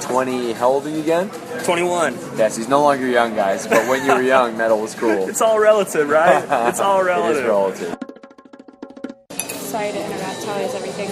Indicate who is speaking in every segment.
Speaker 1: 20, how old are you again?
Speaker 2: 21.
Speaker 1: Yes, he's no longer young, guys, but when you were young, metal was cool.
Speaker 2: It's all relative, right? It's all relative.
Speaker 1: It is relative.
Speaker 3: Sorry to interrupt. How is everything?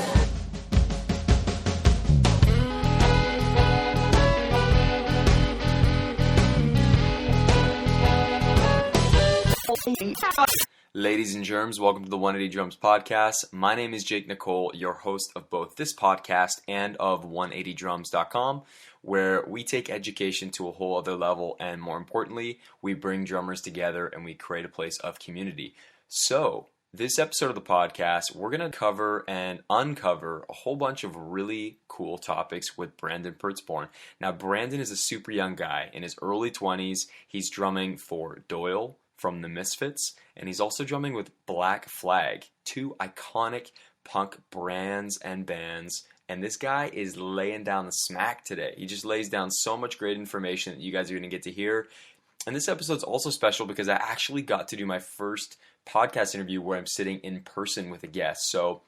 Speaker 1: Ladies and germs, welcome to the 180 Drums podcast. My name is Jake Nicole, your host of both this podcast and of 180drums.com, where we take education to a whole other level, and more importantly, we bring drummers together and we create a place of community. So, this episode of the podcast, we're going to cover and uncover a whole bunch of really cool topics with Brandon Pertzborn. Now, Brandon is a super young guy in his early 20s. He's drumming for Doyle from the Misfits, and he's also drumming with Black Flag, two iconic punk brands and bands. And this guy is laying down the smack today. He just lays down so much great information that you guys are going to get to hear. And this episode's also special because I actually got to do my first podcast interview where I'm sitting in person with a guest. So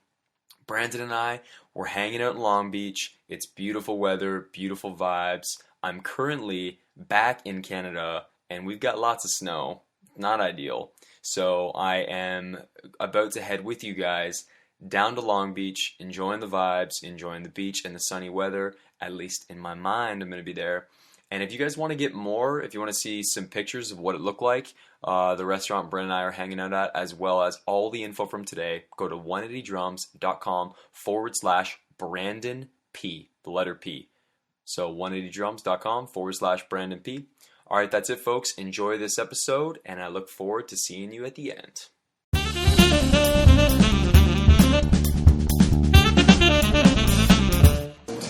Speaker 1: Brandon and I were hanging out in Long Beach. It's beautiful weather, beautiful vibes. I'm currently back in Canada, and we've got lots of snow. Not ideal. So I am about to head with you guys down to Long Beach, enjoying the vibes, enjoying the beach and the sunny weather. At least in my mind, I'm going to be there. And if you guys want to get more, if you want to see some pictures of what it looked like, the restaurant Brent and I are hanging out at, as well as all the info from today, go to 180drums.com/Brandon P, the letter P. So 180drums.com/Brandon P. All right, that's it, folks. Enjoy this episode, and I look forward to seeing you at the end.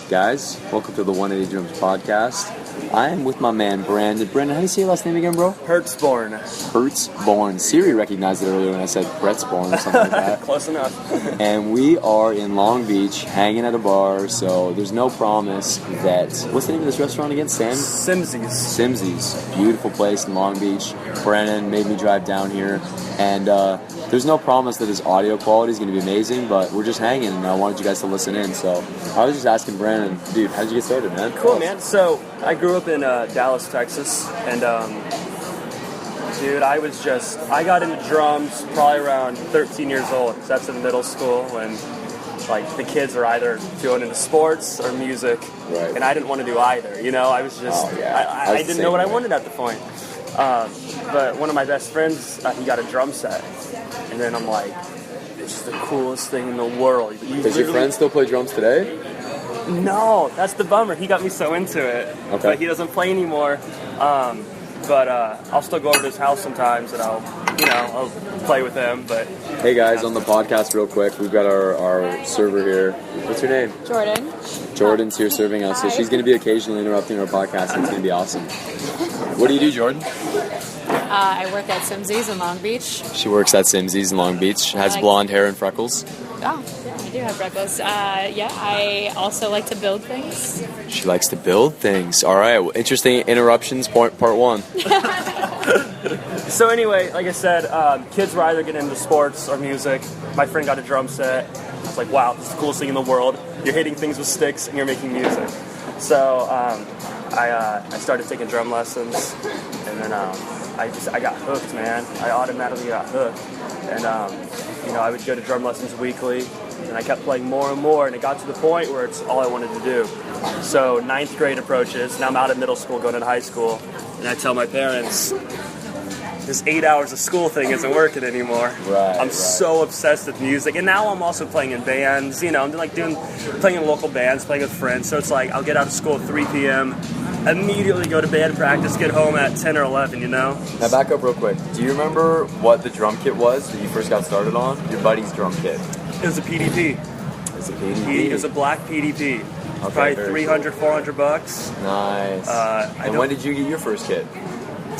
Speaker 1: Guys, welcome to the 180 Drums podcast. I am with my man, Brandon. Brandon, how do you say your last name again, bro?
Speaker 2: Pertzborn.
Speaker 1: Pertzborn. Siri recognized it earlier when I said Pertzborn or something like that.
Speaker 2: Close enough.
Speaker 1: And we are in Long Beach, hanging at a bar, so there's no promise that... What's the name of this restaurant again? Cymbals. Beautiful place in Long Beach. Brandon made me drive down here, and there's no promise that his audio quality is going to be amazing, but we're just hanging, and I wanted you guys to listen in. So I was just asking Brandon, dude, how did you get started, man?
Speaker 2: Cool, man. So I grew up in Dallas, Texas, and dude, I got into drums probably around 13 years old. So that's in middle school when like the kids are either going into sports or music,
Speaker 1: right.
Speaker 2: And I didn't want to do either. You know, I was just I didn't know what I wanted at the point. But one of my best friends, he got a drum set, and then I'm like, this is the coolest thing in the world.
Speaker 1: Does your friend still play drums today?
Speaker 2: No, that's the bummer. He got me so into it,
Speaker 1: okay.
Speaker 2: But he doesn't play anymore. But I'll still go over to his house sometimes, and I'll play with him. But
Speaker 1: hey guys, on the podcast, real quick, we've got our server here. What's your name?
Speaker 3: Jordan.
Speaker 1: Jordan's here serving us, so she's going to be occasionally interrupting our podcast, and it's going to be awesome. What do you do, Jordan?
Speaker 3: I work at Cymbals in Long Beach.
Speaker 1: She works at Cymbals in Long Beach. Has blonde hair and freckles.
Speaker 3: Oh, yeah, I do have freckles. I also like to build things.
Speaker 1: She likes to build things. All right, well, interesting interruptions, part one.
Speaker 2: So anyway, like I said, kids were either getting into sports or music. My friend got a drum set. I was like, wow, this is the coolest thing in the world. You're hitting things with sticks and you're making music. So I started taking drum lessons, and then I got hooked, man. I automatically got hooked, and I would go to drum lessons weekly, and I kept playing more and more, and it got to the point where it's all I wanted to do. So 9th grade approaches. Now I'm out of middle school, going into high school, and I tell my parents, this 8 hours of school thing isn't working anymore. I'm so obsessed with music, and now I'm also playing in bands. I'm playing in local bands, playing with friends. So it's like I'll get out of school at 3 p.m., immediately go to band practice, get home at 10 or 11. Now
Speaker 1: back up real quick. Do you remember what the drum kit was that you first got started on? Your buddy's drum kit.
Speaker 2: It was a PDP. It was a black PDP.
Speaker 1: Okay,
Speaker 2: probably $300, $400.
Speaker 1: Nice. And when did you get your first kit?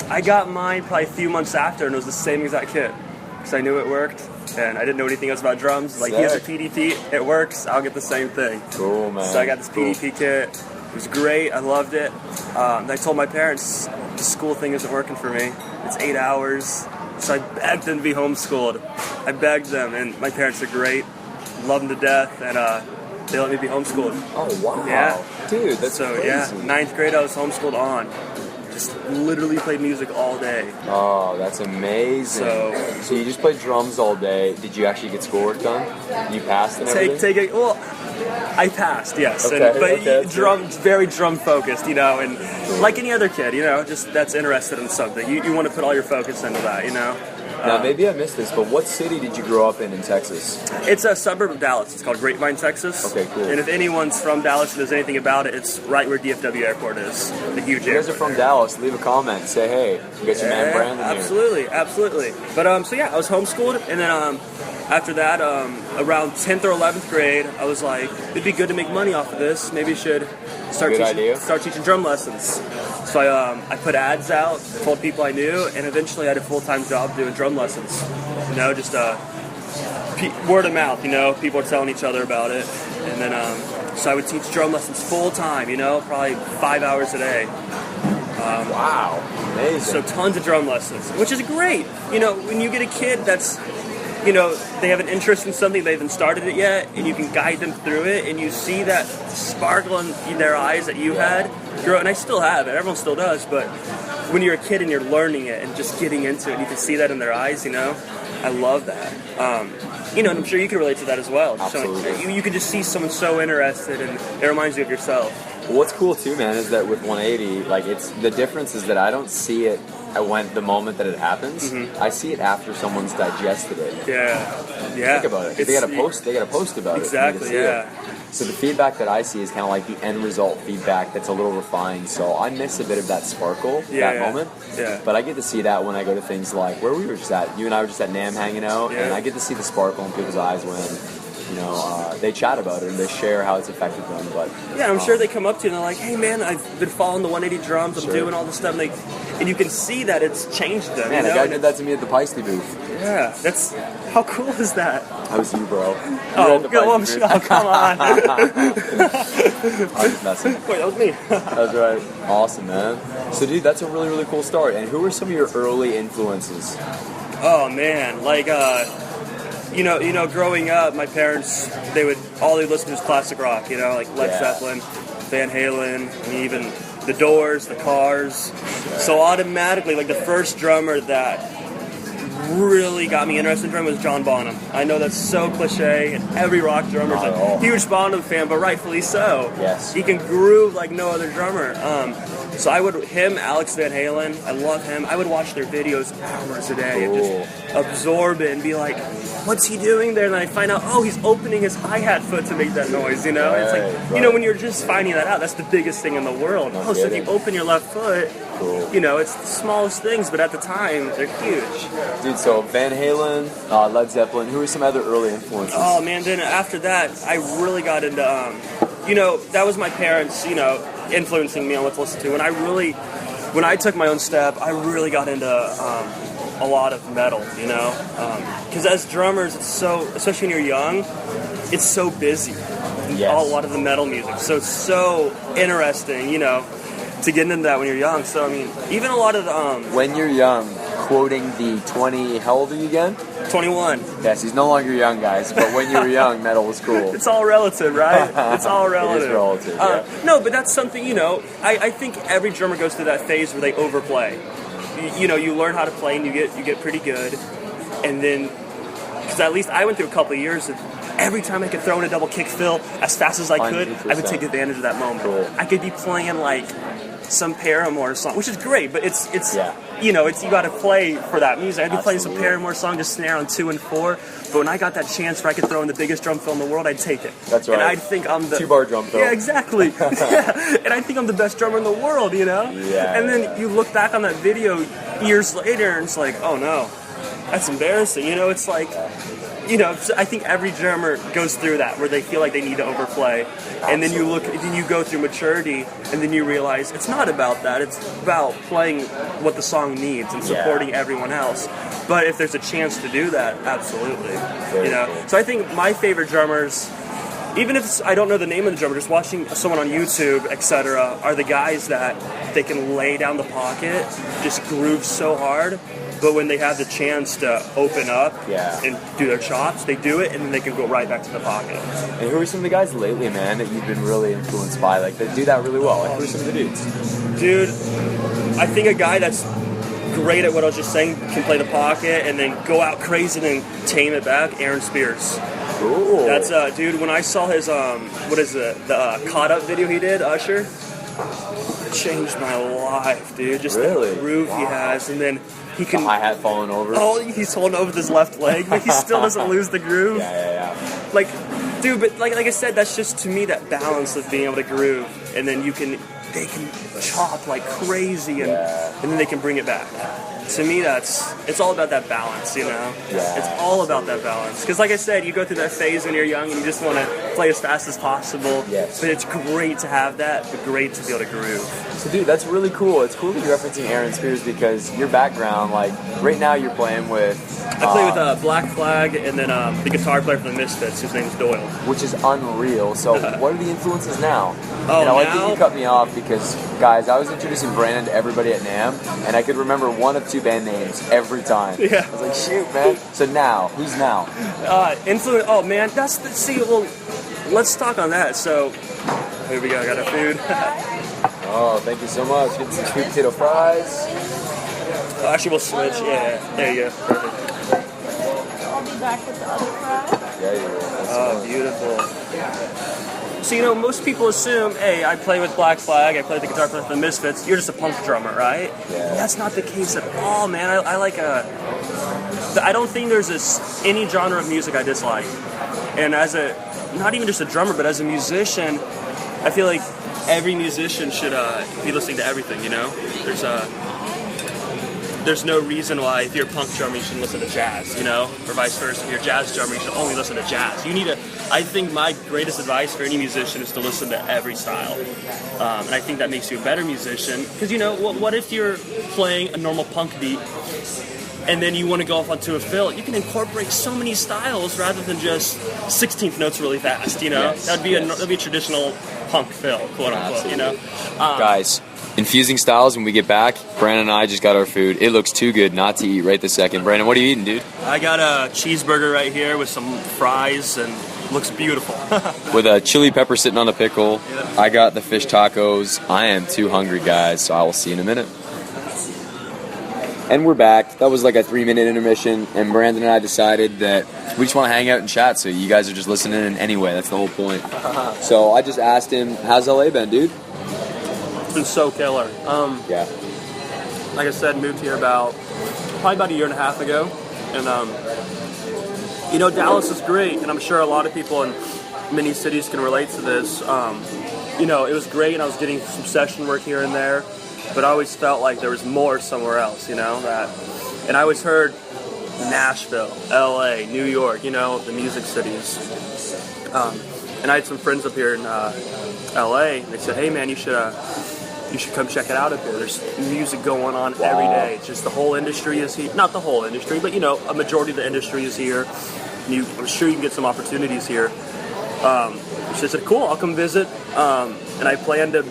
Speaker 2: I got mine probably a few months after, and it was the same exact kit. Because I knew it worked, and I didn't know anything else about drums. Like, here's a PDP, it works, I'll get the same thing.
Speaker 1: Cool, man.
Speaker 2: So I got this PDP kit. It was great, I loved it. I told my parents, the school thing isn't working for me. It's 8 hours. So I begged them to be homeschooled. I begged them, and my parents are great. Love them to death, and They let me be homeschooled.
Speaker 1: Oh, wow.
Speaker 2: Yeah.
Speaker 1: Dude, that's
Speaker 2: So
Speaker 1: crazy.
Speaker 2: yeah, 9th grade I was homeschooled on. Just literally played music all day.
Speaker 1: Oh, that's amazing. So you just played drums all day. Did you actually get schoolwork done? You passed and everything?
Speaker 2: Well, I passed, yes.
Speaker 1: Okay,
Speaker 2: But very drum focused, and like any other kid, just that's interested in something. You want to put all your focus into that,
Speaker 1: Now, maybe I missed this, but what city did you grow up in Texas?
Speaker 2: It's a suburb of Dallas. It's called Grapevine, Texas.
Speaker 1: Okay, cool.
Speaker 2: And if anyone's from Dallas and knows anything about it, it's right where DFW Airport is. The huge
Speaker 1: If you guys are from Dallas, leave a comment. Say, hey, you got your man Brandon here.
Speaker 2: Absolutely. But, so yeah, I was homeschooled, and then after that, around 10th or 11th grade, I was like, it'd be good to make money off of this. Maybe I should start teaching drum lessons. So I put ads out, told people I knew, and eventually I had a full-time job doing drum lessons. Just word of mouth, people are telling each other about it. And then, so I would teach drum lessons full-time, probably 5 hours a day.
Speaker 1: Wow, amazing.
Speaker 2: So tons of drum lessons, which is great. When you get a kid that's, they have an interest in something, they haven't started it yet, and you can guide them through it, and you see that sparkle in their eyes that you had grow, and I still have it, everyone still does, but when you're a kid and you're learning it and just getting into it, and you can see that in their eyes, I love that. And I'm sure you can relate to that as well.
Speaker 1: Absolutely.
Speaker 2: You can just see someone so interested, and it reminds you of yourself.
Speaker 1: Well, what's cool too, man, is that with 180, like the difference is that I don't see it the moment that it happens. Mm-hmm. I see it after someone's digested it.
Speaker 2: Yeah.
Speaker 1: Think about it. They got to post about it.
Speaker 2: Exactly. Yeah.
Speaker 1: So the feedback that I see is kind of like the end result feedback that's a little refined. So I miss a bit of that sparkle, moment.
Speaker 2: Yeah.
Speaker 1: But I get to see that when I go to things like where we were just at. You and I were just at NAMM hanging out, and I get to see the sparkle in people's eyes when they chat about it and they share how it's affected them. But
Speaker 2: I'm sure they come up to you and they're like, "Hey man, I've been following the 180 drums. I'm doing all this stuff," and you can see that it's changed them.
Speaker 1: Man, a guy did that to me at the Paisley booth.
Speaker 2: Yeah, how cool is that?
Speaker 1: That was you, bro.
Speaker 2: Come on.
Speaker 1: I'm just messing.
Speaker 2: Wait, that was me.
Speaker 1: That's right. Awesome, man. So, dude, that's a really, really cool story. And who were some of your early influences?
Speaker 2: Oh man, growing up, my parents, all they listened to was classic rock, like Led Zeppelin, Van Halen, and even the Doors, the Cars. So automatically, the first drummer that really got me interested in drumming was John Bonham. I know that's so cliche, and every rock drummer's a huge Bonham fan, but rightfully so.
Speaker 1: Yes.
Speaker 2: He can groove like no other drummer. So Alex Van Halen, I love him. I would watch their videos hours a day and just absorb it and be like, what's he doing there? And then I find out, he's opening his hi-hat foot to make that noise, It's like, when you're just finding that out, that's the biggest thing in the world. So if you open your left foot, it's the smallest things, but at the time, they're huge.
Speaker 1: Dude, so Van Halen, Led Zeppelin, who were some other early influences?
Speaker 2: Oh, man, then after that, I really got into, that was my parents, influencing me on what to listen to. And when I took my own step, I really got into a lot of metal, because as drummers, it's so, especially when you're young, it's so busy.
Speaker 1: Yes.
Speaker 2: A lot of the metal music. So it's so interesting, to get into that when you're young. So, I mean, even a lot of the...
Speaker 1: when you're young, quoting the 20... How old are you again?
Speaker 2: 21.
Speaker 1: Yes, he's no longer young, guys, but when you were young, metal was cool.
Speaker 2: It's all relative, right? It's all relative.
Speaker 1: It is relative, yeah.
Speaker 2: No, but that's something, I think every drummer goes through that phase where they overplay. You learn how to play and you get pretty good. And then... Because at least I went through a couple of years of every time I could throw in a double kick fill as fast as I could, 100%. I would take advantage of that moment.
Speaker 1: Cool.
Speaker 2: I could be playing some Paramore song, which is great, but it's you got to play for that music. I'd be playing some Paramore song, just snare on 2 and 4. But when I got that chance where I could throw in the biggest drum fill in the world, I'd take it.
Speaker 1: That's right.
Speaker 2: And I'd think I'm the
Speaker 1: 2-bar drum fill.
Speaker 2: Yeah, exactly. And I think I'm the best drummer in the world,
Speaker 1: Yeah.
Speaker 2: And then you look back on that video years later, and it's like, oh no, that's embarrassing. It's like. I think every drummer goes through that where they feel like they need to overplay. And then you go through maturity, and then you realize it's not about that. It's about playing what the song needs and supporting everyone else. But if there's a chance to do that, absolutely.
Speaker 1: Cool.
Speaker 2: So I think my favorite drummers, even if I don't know the name of the drummer, just watching someone on YouTube, etc., are the guys that they can lay down the pocket, just groove so hard, But when they have the chance to open up
Speaker 1: Yeah.
Speaker 2: and do their chops, they do it, and then they can go right back to the pocket.
Speaker 1: And who are some of the guys lately, man, that you've been really influenced by? Like, that do that really well? Like, who are some of the dudes?
Speaker 2: Dude, I think a guy that's great at what I was just saying can play the pocket and then go out crazy and then tame it back. Aaron Spears.
Speaker 1: Cool.
Speaker 2: That's dude. When I saw his the caught up video he did, Usher, it changed my life, dude. Just
Speaker 1: Really?
Speaker 2: the groove he has, and then he can.
Speaker 1: The hi-hat falling over.
Speaker 2: Oh, he's holding over with his left leg, but he still doesn't lose the groove.
Speaker 1: Yeah.
Speaker 2: Like, dude, but like I said, that's just to me that balance of being able to groove, and then they can chop like crazy, and then they can bring it back. To me, it's all about that balance, you know?
Speaker 1: Yeah.
Speaker 2: It's all about that balance. Because like I said, you go through that phase when you're young and you just want to play as fast as possible.
Speaker 1: Yes.
Speaker 2: But it's great to have that, but great to be able to groove.
Speaker 1: So, dude, that's really cool. It's cool that you're referencing Aaron Spears because your background, like, right now you're playing with...
Speaker 2: I play with Black Flag and then the guitar player from the Misfits, whose name is Doyle.
Speaker 1: Which is unreal. So, what are the influences now?
Speaker 2: Oh,
Speaker 1: and I like
Speaker 2: now?
Speaker 1: that you cut me off because, guys, I was introducing Brandon to everybody at NAMM, and I could remember one of two band names every time.
Speaker 2: Yeah.
Speaker 1: I was like, shoot, man. So now, who's now?
Speaker 2: Influence. Oh man, well, let's talk on that. So here we go. I got our food.
Speaker 1: Oh, thank you so much. Get some sweet potato fries.
Speaker 2: Actually, we'll switch. Yeah, there you go. Perfect.
Speaker 3: I'll be back with the other fry.
Speaker 1: Yeah, you will.
Speaker 2: Oh, beautiful. So, you know, most people assume, hey, I play with Black Flag, I play the guitar player for the Misfits, you're just a punk drummer, right?
Speaker 1: Yeah.
Speaker 2: That's not the case at all, man. I don't think there's any genre of music I dislike. And not even just a drummer, but as a musician, I feel like every musician should be listening to everything, you know? There's no reason why if you're a punk drummer you shouldn't listen to jazz, you know, or vice versa. If you're a jazz drummer you should only listen to jazz. I think my greatest advice for any musician is to listen to every style, and I think that makes you a better musician. Because you know, what if you're playing a normal punk beat and then you want to go off onto a fill? You can incorporate so many styles rather than just 16th notes really fast. You know, that'd be a traditional punk fill, quote unquote.
Speaker 1: Absolutely.
Speaker 2: You know,
Speaker 1: Guys, infusing styles when we get back. Brandon and I just got our food. It looks too good not to eat right this second. Brandon, what are you eating, dude?
Speaker 2: I got a cheeseburger right here with some fries and looks beautiful.
Speaker 1: With a chili pepper sitting on a pickle.
Speaker 2: Yeah.
Speaker 1: I got the fish tacos. I am too hungry, guys, so I will see you in a minute. And we're back. That was like a 3-minute intermission, and Brandon and I decided that we just want to hang out and chat, so you guys are just listening in anyway. That's the whole point. So I just asked him, how's LA been, dude?
Speaker 2: It's been so killer.
Speaker 1: Yeah.
Speaker 2: Like I said, moved here probably about a year and a half ago, and you know, Dallas is great, and I'm sure a lot of people in many cities can relate to this. You know, it was great, and I was getting some session work here and there, but I always felt like there was more somewhere else, you know, and I always heard Nashville, LA, New York, you know, the music cities. And I had some friends up here in LA, and they said, hey man, you should come check it out up here. There's music going on every day. It's just the whole industry is here. Not the whole industry, but you know, a majority of the industry is here. I'm sure you can get some opportunities here. She said, cool, I'll come visit. And I planned to,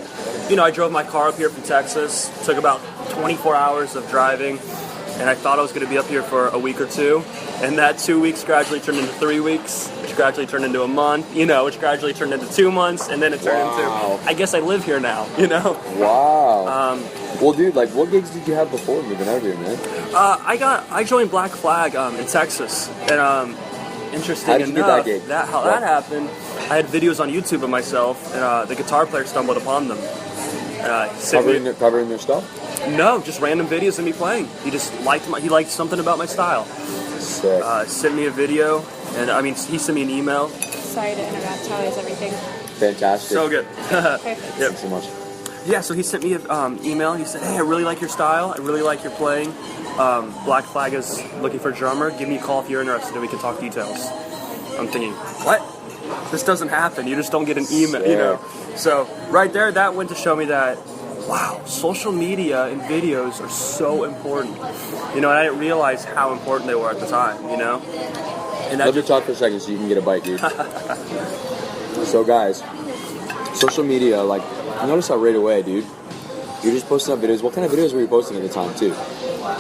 Speaker 2: you know, I drove my car up here from Texas. It took about 24 hours of driving. And I thought I was going to be up here for a week or two. And that 2 weeks gradually turned into 3 weeks, which gradually turned into a month, you know, which gradually turned into 2 months. And then it turned into, I guess I live here now, you know?
Speaker 1: Wow. Well, dude, like, what gigs did you have before moving out here, man?
Speaker 2: I joined Black Flag in Texas. And interesting
Speaker 1: How did you
Speaker 2: enough,
Speaker 1: get that gig?
Speaker 2: how that happened, I had videos on YouTube of myself, and the guitar player stumbled upon them.
Speaker 1: Covering their stuff?
Speaker 2: No, just random videos of me playing. He just he liked something about my style.
Speaker 1: Sick.
Speaker 2: Sent me a video, and I mean, he sent me an email.
Speaker 3: Sorry to interrupt. How is everything?
Speaker 1: Fantastic.
Speaker 2: So good.
Speaker 3: Perfect.
Speaker 2: Yep.
Speaker 1: Thanks so much.
Speaker 2: Yeah, so he sent me an email. He said, hey, I really like your style. I really like your playing. Black Flag is looking for a drummer. Give me a call if you're interested, and we can talk details. I'm thinking, what? This doesn't happen. You just don't get an email, you know. So right there, that went to show me that, wow, social media and videos are so important. You know, and I didn't realize how important they were at the time, you know? And
Speaker 1: Let me talk for a second so you can get a bite, dude. So, guys, social media, like, I noticed that right away, dude. You're just posting up videos. What kind of videos were you posting at the time, too?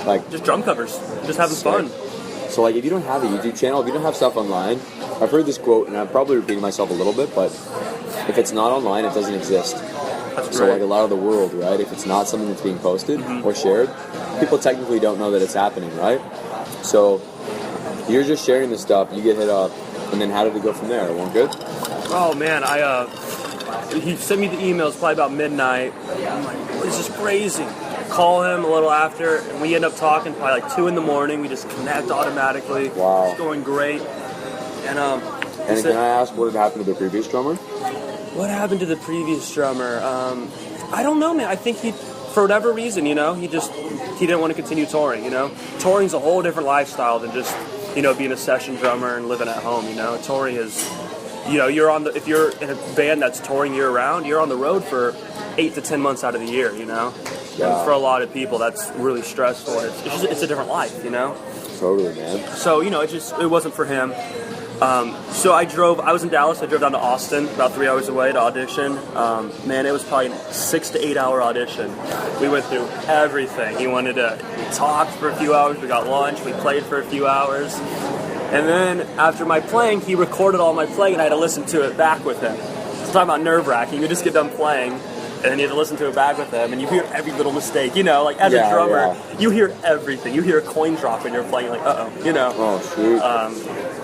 Speaker 1: Like,
Speaker 2: just drum covers, just having fun.
Speaker 1: so like, if you don't have a YouTube channel, if you don't have stuff online, I've heard this quote, and I'm probably repeating myself a little bit, but if it's not online, it doesn't exist.
Speaker 2: That's
Speaker 1: So like a lot of the world, right? If it's not something that's being posted or shared, people technically don't know that it's happening, right? So you're just sharing this stuff, you get hit up, and then how did it go from there? It went good?
Speaker 2: Oh man, he sent me the emails probably about midnight. I'm like, this is crazy. I call him a little after, and we end up talking probably like 2 a.m. We just connect automatically.
Speaker 1: Wow.
Speaker 2: It's going great. And
Speaker 1: can I ask what had happened to the previous drummer?
Speaker 2: what happened to the previous drummer? I don't know, man. I think for whatever reason, he didn't want to continue touring, Touring's a whole different lifestyle than just, being a session drummer and living at home, Touring is, if you're in a band that's touring year round, you're on the road for 8 to 10 months out of the year,
Speaker 1: Yeah.
Speaker 2: And for a lot of people, that's really stressful. It's a different life,
Speaker 1: Totally, man.
Speaker 2: So, it wasn't for him. So I was in Dallas, I drove down to Austin, about 3 hours away to audition. Man, it was probably a 6 to 8 hour audition. We went through everything. We talked for a few hours, we got lunch, we played for a few hours. And then after my playing, he recorded all my playing and I had to listen to it back with him. So talking about nerve-wracking, you just get done playing and then you have to listen to it back with him and you hear every little mistake, like as a drummer, you hear everything. You hear a coin drop when you're playing, like,
Speaker 1: Oh, shoot.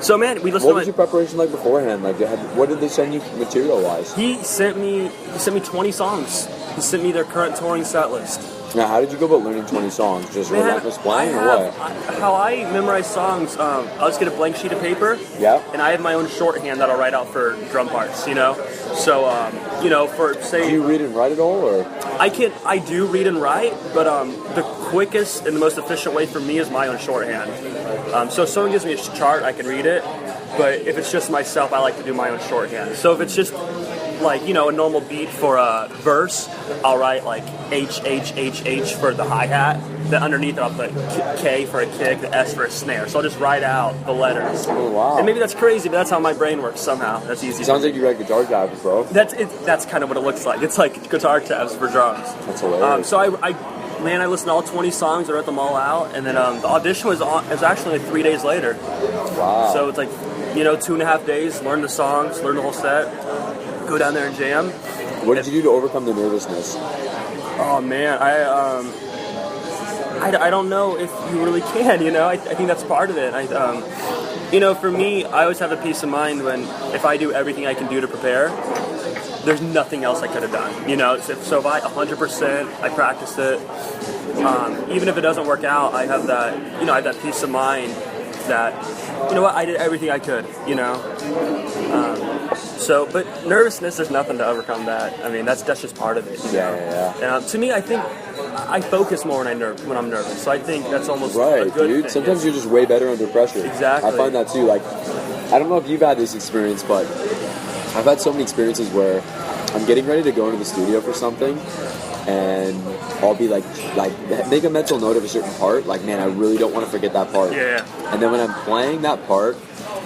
Speaker 2: So man, we listened.
Speaker 1: What was your preparation like beforehand? Like, what did they send you material-wise?
Speaker 2: He sent me 20 songs. He sent me their current touring set list.
Speaker 1: Now, how did you go about learning 20 songs? Just relentless playing, or what?
Speaker 2: How I memorize songs, I'll just get a blank sheet of paper.
Speaker 1: Yeah.
Speaker 2: And I have my own shorthand that I'll write out for drum parts, So, for, say...
Speaker 1: Do you read and write it all, or...?
Speaker 2: I do read and write, but the quickest and the most efficient way for me is my own shorthand. So if someone gives me a chart, I can read it, but if it's just myself, I like to do my own shorthand. So if it's just like, a normal beat for a verse, I'll write like H, H, H, H for the hi-hat. Then underneath it, I'll put K for a kick, the S for a snare. So I'll just write out the letters.
Speaker 1: Oh, wow.
Speaker 2: And maybe that's crazy, but that's how my brain works somehow. That's easy.
Speaker 1: Sounds like you write guitar tabs, bro.
Speaker 2: That's kind of what it looks like. It's like guitar tabs for drums.
Speaker 1: That's hilarious.
Speaker 2: So I listened to all 20 songs, I wrote them all out, and then the audition was actually like 3 days later.
Speaker 1: Wow.
Speaker 2: So it's like, 2.5 days, learn the songs, learn the whole set, go down there and jam.
Speaker 1: What did you do to overcome the nervousness?
Speaker 2: Oh man, I don't know if you really can, I think that's part of it. For me, I always have a peace of mind if I do everything I can do to prepare, there's nothing else I could have done, So if I 100%, I practice it, even if it doesn't work out, I have that, I have that peace of mind that, I did everything I could, But nervousness, there's nothing to overcome that. I mean, that's just part of it.
Speaker 1: Yeah.
Speaker 2: To me, I think I focus more when I'm nervous. So I think that's almost
Speaker 1: right,
Speaker 2: a good
Speaker 1: dude.
Speaker 2: thing.
Speaker 1: Sometimes you're just way better under pressure.
Speaker 2: Exactly.
Speaker 1: I find that too. Like, I don't know if you've had this experience, but I've had so many experiences where I'm getting ready to go into the studio for something, and I'll be like make a mental note of a certain part. Like, man, I really don't want to forget that part.
Speaker 2: Yeah.
Speaker 1: And then when I'm playing that part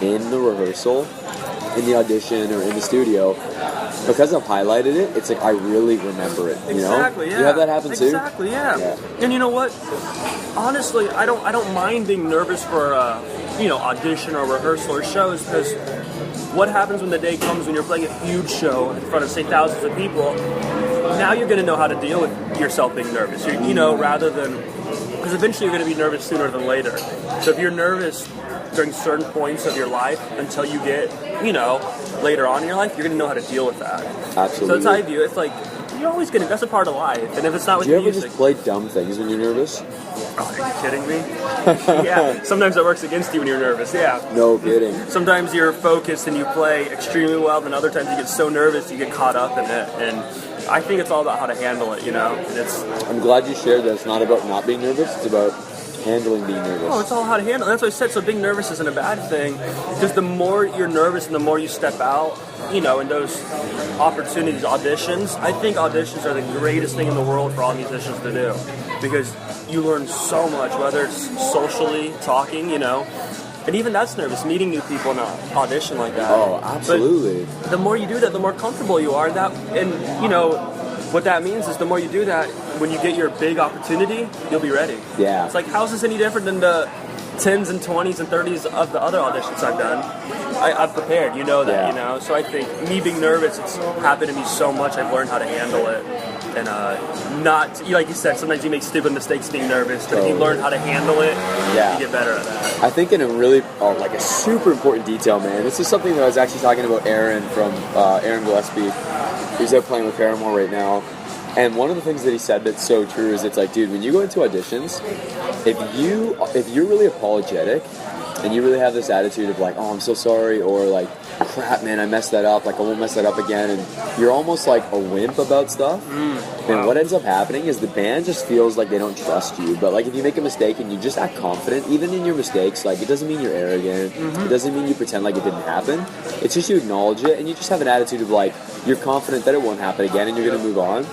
Speaker 1: in the rehearsal, in the audition, or in the studio, because I've highlighted it, it's like I really remember it.
Speaker 2: Exactly. Yeah.
Speaker 1: You have that happen too?
Speaker 2: Exactly. Yeah. And you know what? Honestly, I don't mind being nervous for audition or rehearsal or shows, because what happens when the day comes when you're playing a huge show in front of, say, thousands of people? Now you're going to know how to deal with yourself being nervous. Rather than, because eventually you're going to be nervous sooner than later. So if you're nervous during certain points of your life until you get, later on in your life, you're going to know how to deal with that.
Speaker 1: Absolutely.
Speaker 2: So that's how I view it. It's like, you're always going to, that's a part of life. And if it's not with
Speaker 1: music. Do you ever
Speaker 2: music...
Speaker 1: just play dumb things when you're nervous?
Speaker 2: Oh, are you kidding me? Yeah. Sometimes that works against you when you're nervous, yeah.
Speaker 1: No kidding.
Speaker 2: Sometimes you're focused and you play extremely well, then other times you get so nervous you get caught up in it. And I think it's all about how to handle it,
Speaker 1: I'm glad you shared that. It's not about not being nervous, it's about handling being nervous.
Speaker 2: Oh, it's all how to handle it. That's what I said. So being nervous isn't a bad thing, because the more you're nervous and the more you step out, in those opportunities, auditions, I think auditions are the greatest thing in the world for all musicians to do, because you learn so much, whether it's socially, talking, and even that's nervous, meeting new people in an audition like that.
Speaker 1: Oh, absolutely.
Speaker 2: But the more you do that, the more comfortable you are. what that means is the more you do that, when you get your big opportunity, you'll be ready.
Speaker 4: Yeah.
Speaker 2: It's like, how is this any different than the 10s and 20s and 30s of the other auditions I've done? I've prepared, you know that, you know? So I think me being nervous, it's happened to me so much, I've learned how to handle it. And not, like you said, sometimes you make stupid mistakes being nervous, but if you learn how to handle it, you get better at that.
Speaker 4: I think in a really, like a super important detail, man, this is something that I was actually talking about Aaron from Aaron Gillespie, who's out playing with Paramore right now. And one of the things that he said that's so true is it's like, dude, when you go into auditions, if you're really apologetic and you really have this attitude of like, oh, I'm so sorry, or like, crap, man, I messed that up, like I won't mess that up again, and you're almost like a wimp about stuff, then what ends up happening is the band just feels like they don't trust you. But like if you make a mistake and you just act confident, even in your mistakes, like it doesn't mean you're arrogant, it doesn't mean you pretend like it didn't happen, it's just you acknowledge it and you just have an attitude of like, you're confident that it won't happen again and you're going to move on,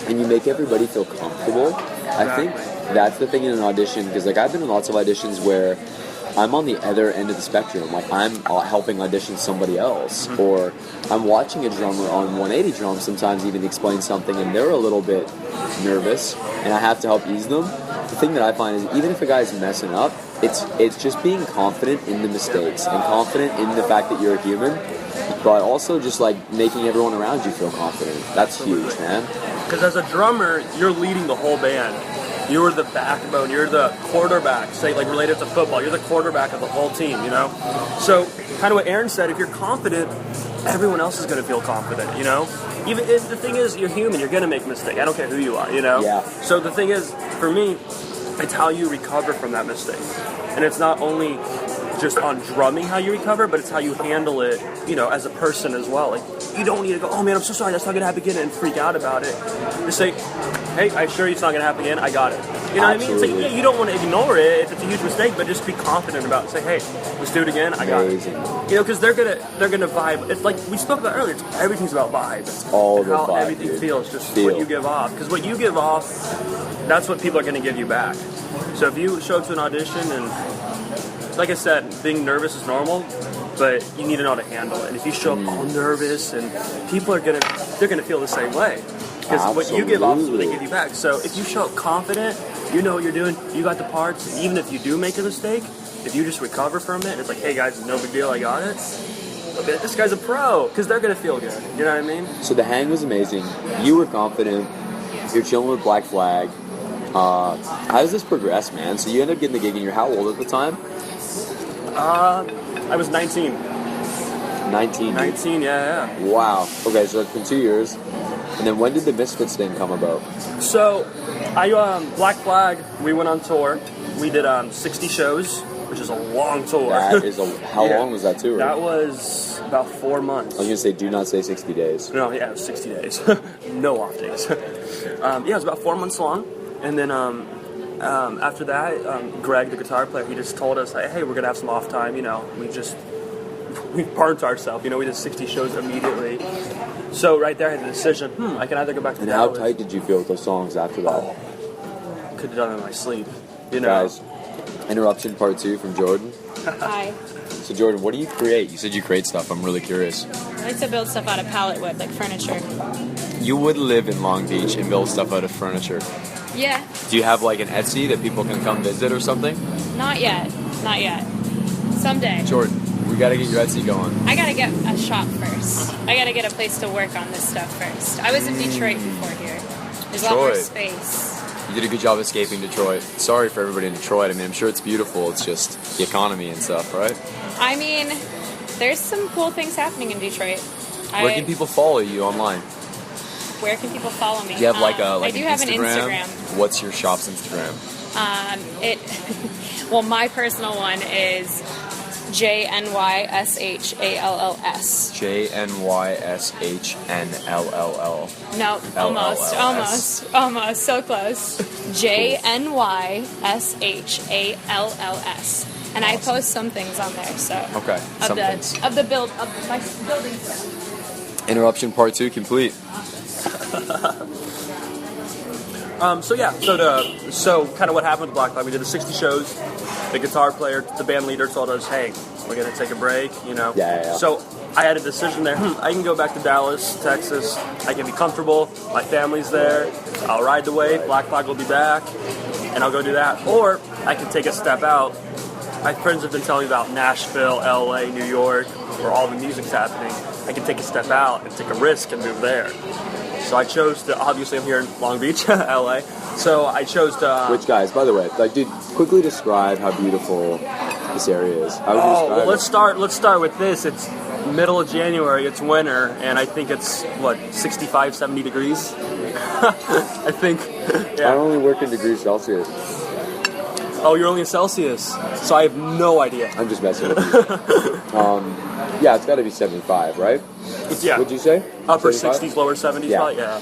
Speaker 4: and you make everybody feel comfortable. I think that's the thing in an audition, because like I've been in lots of auditions where I'm on the other end of the spectrum. Like I'm helping audition somebody else, or I'm watching a drummer on 180 drums sometimes even explain something and they're a little bit nervous and I have to help ease them. The thing that I find is even if a guy's messing up, it's just being confident in the mistakes and confident in the fact that you're a human, but also just like making everyone around you feel confident. That's huge, man.
Speaker 2: Because as a drummer, you're leading the whole band. You're the backbone, you're the quarterback, say like related to football, you're the quarterback of the whole team, you know? So kind of what Aaron said, if you're confident, everyone else is going to feel confident, you know? Even if the thing is, you're human, you're going to make mistakes. I don't care who you are, you know?
Speaker 4: Yeah.
Speaker 2: So the thing is, for me, it's how you recover from that mistake. And it's not only just on drumming how you recover, but it's how you handle it, you know, as a person as well. Like, you don't need to go, oh man, I'm so sorry, that's not going to happen again, and freak out about it. Just say, hey, I assure you it's not going to happen again, I got it. You know what I mean? It's like, yeah, you don't want to ignore it if it's a huge mistake, but just be confident about it. Say, hey, let's do it again, I got it. You know, because they're gonna vibe. It's like we spoke about earlier, everything's about vibe. It's
Speaker 4: all the
Speaker 2: how
Speaker 4: vibe,
Speaker 2: everything
Speaker 4: dude.
Speaker 2: feels, just what you give off. Because what you give off, that's what people are going to give you back. So if you show up to an audition and, like I said, being nervous is normal, but you need to know how to handle it. And if you show up all nervous, and people are they're gonna feel the same way. Because what you give off is what they give you back. So if you show up confident, you know what you're doing, you got the parts, and even if you do make a mistake, if you just recover from it, it's like, hey guys, no big deal, I got it. Okay, this guy's a pro, because they're gonna feel good. You know what I mean?
Speaker 4: So the hang was amazing. You were confident. You're chilling with Black Flag. How does this progress, man? So you end up getting the gig, and you're how old at the time?
Speaker 2: I was 19.
Speaker 4: 19.
Speaker 2: 19, yeah.
Speaker 4: Wow. Okay, so it's been 2 years. And then when did the Misfits thing come about?
Speaker 2: So, Black Flag, we went on tour. We did 60 shows, which is a long tour.
Speaker 4: That is how long was that tour?
Speaker 2: That was about 4 months.
Speaker 4: I was going to say, do not say 60 days.
Speaker 2: No, yeah, it was 60 days. No off days. Yeah, it was about 4 months long. And then after that, Greg, the guitar player, he just told us, hey, we're going to have some off time, you know. We burnt ourselves, you know, we did 60 shows immediately. So right there I had the decision, I can either go back to
Speaker 4: Dallas. And how tight did you feel with those songs after that?
Speaker 2: Could have done it in my sleep, you know.
Speaker 4: Guys, interruption part 2 from Jordan.
Speaker 3: Hi.
Speaker 4: So Jordan, what do you create? You said you create stuff. I'm really curious.
Speaker 3: I like to build stuff out of pallet wood, like furniture.
Speaker 1: You would live in Long Beach and build stuff out of furniture.
Speaker 3: Yeah.
Speaker 1: Do you have like an Etsy that people can come visit or something?
Speaker 3: Not yet. Not yet. Someday.
Speaker 1: Jordan, we gotta get your Etsy going.
Speaker 3: I gotta get a shop first. I gotta get a place to work on this stuff first. I was in Detroit before here. There's a lot more
Speaker 1: Detroit.
Speaker 3: space.
Speaker 1: You did a good job escaping Detroit. Sorry for everybody in Detroit. I mean, I'm sure it's beautiful. It's just the economy and stuff, right?
Speaker 3: I mean, there's some cool things happening in Detroit.
Speaker 1: Where can people follow you online?
Speaker 3: Where can people follow me?
Speaker 1: Do you have like
Speaker 3: I
Speaker 1: an
Speaker 3: do have
Speaker 1: Instagram?
Speaker 3: an Instagram.
Speaker 1: What's your shop's Instagram?
Speaker 3: Well, my personal one is JNYSHALLS.
Speaker 1: JNYSHNLLL.
Speaker 3: No, almost. So close. JNYSHALLS. And I post some things on there, so.
Speaker 1: Okay.
Speaker 3: Of my building stuff.
Speaker 1: Interruption part 2 complete.
Speaker 2: So kind of what happened with Black Flag, we did the 60 shows. The guitar player, the band leader told us, hey, we're going to take a break, you know.
Speaker 4: Yeah.
Speaker 2: So I had a decision there. I can go back to Dallas, Texas. I can be comfortable. My family's there. I'll ride the wave. Black Flag will be back, and I'll go do that. Or I can take a step out. My friends have been telling me about Nashville, LA, New York, where all the music's happening. I can take a step out and take a risk and move there. So I chose to, obviously I'm here in Long Beach, LA, so I chose to...
Speaker 4: Which, guys, by the way, like, dude, quickly describe how beautiful this area is. How would you describe it?
Speaker 2: Let's start with this. It's middle of January, it's winter, and I think it's, 65, 70 degrees? I think, yeah.
Speaker 4: I only work in degrees Celsius.
Speaker 2: Oh, you're only in Celsius, so I have no idea.
Speaker 4: I'm just messing with you. Yeah, it's got to be 75, right?
Speaker 2: Yeah.
Speaker 4: What'd you say?
Speaker 2: Upper
Speaker 4: 75?
Speaker 2: 60s, lower 70s,
Speaker 4: Yeah.
Speaker 2: probably, yeah.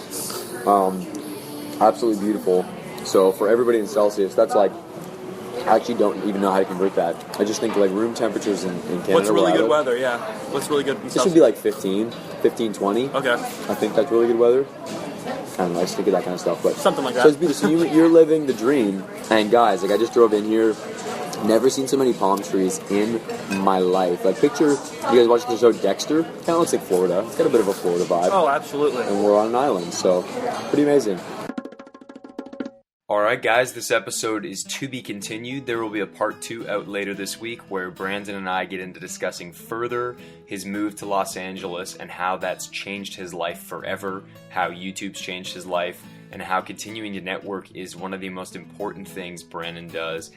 Speaker 4: Absolutely beautiful. So for everybody in Celsius, that's like, I actually don't even know how to convert that. I just think like room temperatures in Canada.
Speaker 2: What's really
Speaker 4: where I
Speaker 2: good
Speaker 4: live,
Speaker 2: weather, yeah. What's really good in
Speaker 4: It
Speaker 2: Celsius?
Speaker 4: should be like 15, 20.
Speaker 2: Okay.
Speaker 4: I think that's really good weather. I don't know, I just think of that kind of stuff. But
Speaker 2: Something like that.
Speaker 4: So it's beautiful. So you're living the dream. And guys, like I just drove in here. Never seen so many palm trees in my life. Like picture, you guys watching the show Dexter? Kind of looks like Florida. It's got a bit of a Florida vibe.
Speaker 2: Oh, absolutely.
Speaker 4: And we're on an island, so pretty amazing.
Speaker 1: Alright guys, this episode is to be continued. There will be a part 2 out later this week where Brandon and I get into discussing further his move to Los Angeles and how that's changed his life forever, how YouTube's changed his life, and how continuing to network is one of the most important things Brandon does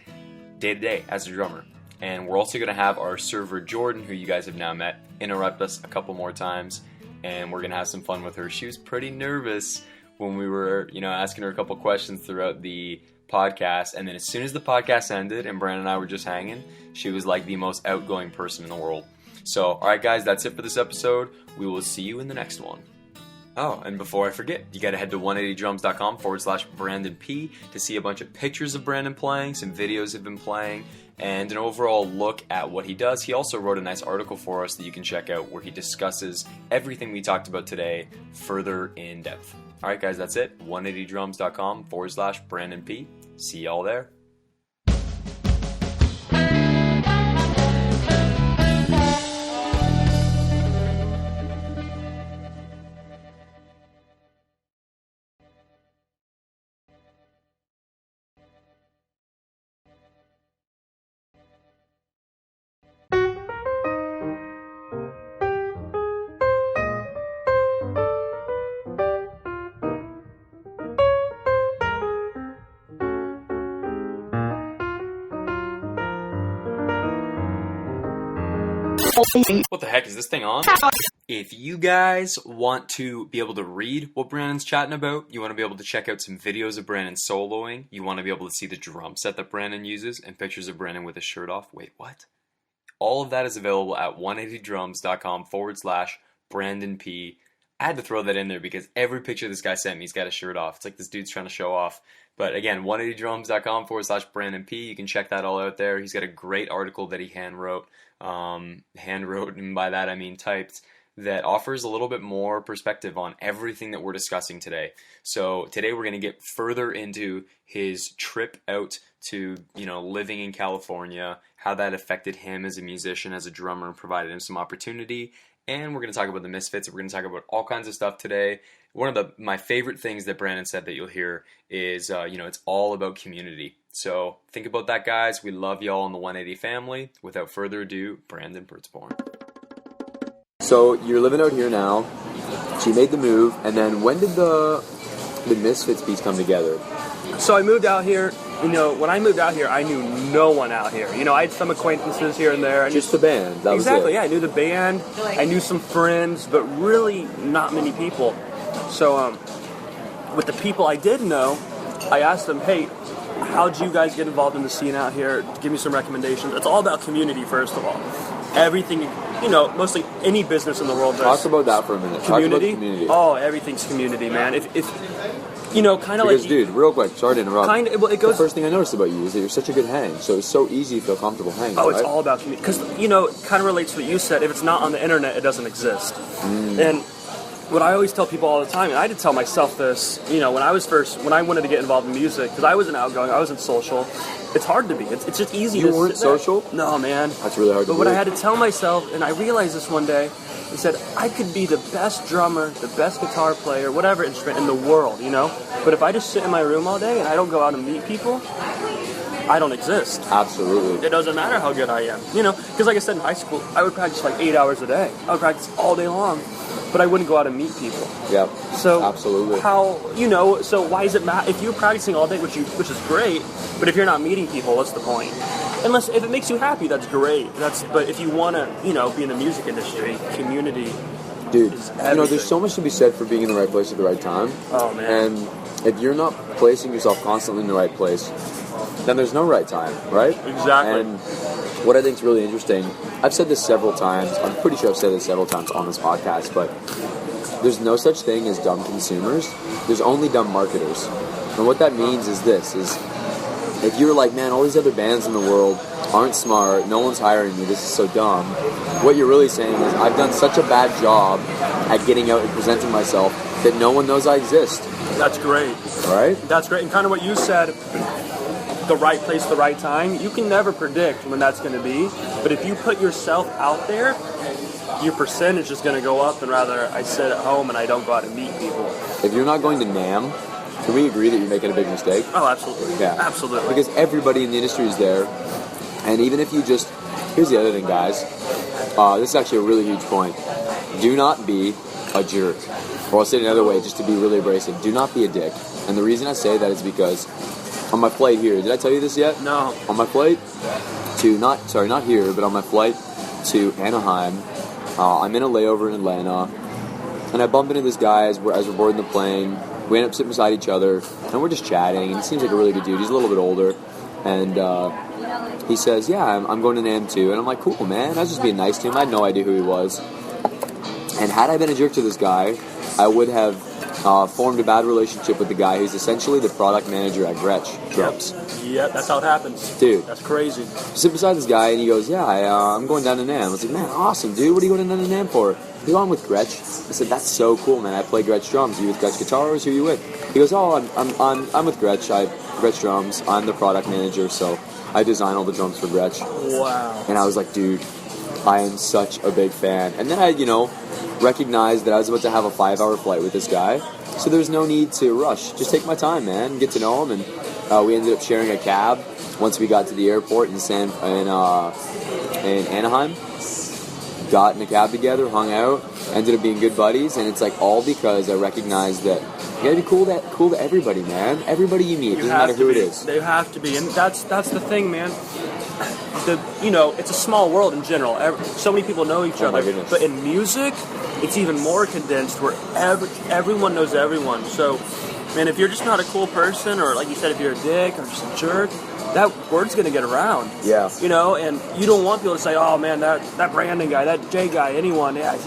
Speaker 1: day to day as a drummer. And we're also going to have our server Jordan, who you guys have now met, interrupt us a couple more times, and we're going to have some fun with her. She was pretty nervous when we were, asking her a couple questions throughout the podcast, and then as soon as the podcast ended and Brandon and I were just hanging, she was like the most outgoing person in the world. So, alright guys, that's it for this episode. We will see you in the next one. Oh, and before I forget, you gotta head to 180drums.com/Brandon P to see a bunch of pictures of Brandon playing, some videos of him playing, and an overall look at what he does. He also wrote a nice article for us that you can check out where he discusses everything we talked about today further in depth. Alright guys, that's it. 180drums.com/Brandon P. See y'all there. What the heck, is this thing on? If you guys want to be able to read what Brandon's chatting about, you want to be able to check out some videos of Brandon soloing, you want to be able to see the drum set that Brandon uses, and pictures of Brandon with his shirt off. Wait, what? All of that is available at 180drums.com/Brandon P. I had to throw that in there because every picture this guy sent me, he's got his shirt off. It's like this dude's trying to show off. But again, 180drums.com/Brandon P. You can check that all out there. He's got a great article that he hand wrote, and by that I mean typed, that offers a little bit more perspective on everything that we're discussing today. So today we're going to get further into his trip out to, living in California, how that affected him as a musician, as a drummer, and provided him some opportunity. And we're going to talk about the Misfits. We're going to talk about all kinds of stuff today. One of my favorite things that Brandon said that you'll hear is, it's all about community. So think about that, guys. We love y'all in the 180 family. Without further ado, Brandon Pertzborn.
Speaker 4: So you're living out here now. So you made the move, and then when did the Misfits piece come together?
Speaker 2: So I moved out here. When I moved out here, I knew no one out here. I had some acquaintances here and there.
Speaker 4: Just the band. That was
Speaker 2: exactly,
Speaker 4: it.
Speaker 2: Yeah. I knew the band. I knew some friends, but really not many people. So with the people I did know, I asked them, hey, how'd you guys get involved in the scene out here? Give me some recommendations. It's all about community, first of all. Everything, mostly any business in the world.
Speaker 4: Talk about that for a minute.
Speaker 2: Community?
Speaker 4: Talk about community.
Speaker 2: Oh, everything's community, man. If kind of like...
Speaker 4: Because, dude, real quick, sorry to interrupt.
Speaker 2: It goes...
Speaker 4: The first thing I noticed about you is that you're such a good hang, so it's so easy to feel comfortable hanging,
Speaker 2: Oh,
Speaker 4: right?
Speaker 2: it's all about community. Because, it kind of relates to what you said. If it's not on the internet, it doesn't exist. And what I always tell people all the time, and I did tell myself this, when I wanted to get involved in music, because I wasn't outgoing, I wasn't social, it's hard to be. It's just easy to
Speaker 4: You weren't
Speaker 2: sit there.
Speaker 4: social?
Speaker 2: No, man.
Speaker 4: That's really hard to
Speaker 2: But what
Speaker 4: do.
Speaker 2: I had to tell myself, and I realized this one day, and said, I could be the best drummer, the best guitar player, whatever instrument in the world, you know? But if I just sit in my room all day and I don't go out and meet people, I don't exist.
Speaker 4: Absolutely.
Speaker 2: It doesn't matter how good I am, you know? Because like I said, in high school, I would practice like 8 hours a day. I would practice all day long, but I wouldn't go out and meet people.
Speaker 4: Yeah.
Speaker 2: So
Speaker 4: absolutely.
Speaker 2: How, you know, so why does it matter? If you're practicing all day, which is great, but if you're not meeting people, what's the point? Unless, if it makes you happy, that's great. But if you want to, you know, be in the music industry, community,
Speaker 4: dude,
Speaker 2: is
Speaker 4: you know,
Speaker 2: everything.
Speaker 4: there's so much to be said for being in the right place at the right time.
Speaker 2: Oh, man.
Speaker 4: And if you're not placing yourself constantly in the right place, then there's no right time, right?
Speaker 2: Exactly.
Speaker 4: And what I think is really interesting, I've said this several times, I'm pretty sure I've said this several times on this podcast, but there's no such thing as dumb consumers. There's only dumb marketers. And what that means is this, is if you're like, man, all these other bands in the world aren't smart, no one's hiring me, this is so dumb, what you're really saying is, I've done such a bad job at getting out and presenting myself that no one knows I exist.
Speaker 2: That's great.
Speaker 4: Right?
Speaker 2: That's great. And kind of what you said, the right place, the right time, you can never predict when that's going to be. But if you put yourself out there, your percentage is going to go up, and rather I sit at home and I don't go out and meet people.
Speaker 4: If you're not going to NAMM, can we agree that you're making a big mistake?
Speaker 2: Oh, absolutely.
Speaker 4: Yeah.
Speaker 2: Absolutely.
Speaker 4: Because everybody in the industry is there. And even if you just... Here's the other thing, guys. This is actually a really huge point. Do not be a jerk. Or I'll say it another way, just to be really abrasive. Do not be a dick. And the reason I say that is because on my flight here... Did I tell you this yet?
Speaker 2: No.
Speaker 4: On my flight to... Not here, but on my flight to Anaheim, I'm in a layover in Atlanta. And I bump into this guy as we're boarding the plane. We end up sitting beside each other, and we're just chatting, and he seems like a really good dude. He's a little bit older, and he says, yeah, I'm going to NAMM too. And I'm like, cool, man. I was just being nice to him. I had no idea who he was. And had I been a jerk to this guy, I would have formed a bad relationship with the guy who's essentially the product manager at Gretsch Drums.
Speaker 2: Yep, that's how it happens.
Speaker 4: Dude.
Speaker 2: That's crazy.
Speaker 4: I sit beside this guy, and he goes, yeah, I'm going down to NAMM. I was like, man, awesome, dude. What are you going down to NAMM for? He goes, I'm with Gretsch. I said, that's so cool, man. I play Gretsch drums. Are you with Gretsch guitars? Who are you with? He goes, oh, I'm with Gretsch. Gretsch drums. I'm the product manager, so I design all the drums for Gretsch.
Speaker 2: Wow.
Speaker 4: And I was like, dude, I am such a big fan. And then I, recognized that I was about to have a 5-hour flight with this guy, so there's no need to rush. Just take my time, man. Get to know him, and we ended up sharing a cab once we got to the airport in Anaheim. Got in a cab together, hung out, ended up being good buddies, and it's like all because I recognized that you gotta be cool to everybody, man. Everybody you meet, doesn't matter who it is.
Speaker 2: They have to be, and that's the thing, man. It's a small world in general. So many people know each other, but in music, it's even more condensed, where everyone knows everyone. So, man, if you're just not a cool person, or like you said, if you're a dick or just a jerk, that word's gonna get around.
Speaker 4: Yeah.
Speaker 2: And you don't want people to say, oh man, that Brandon guy, that Jay guy, anyone, yeah,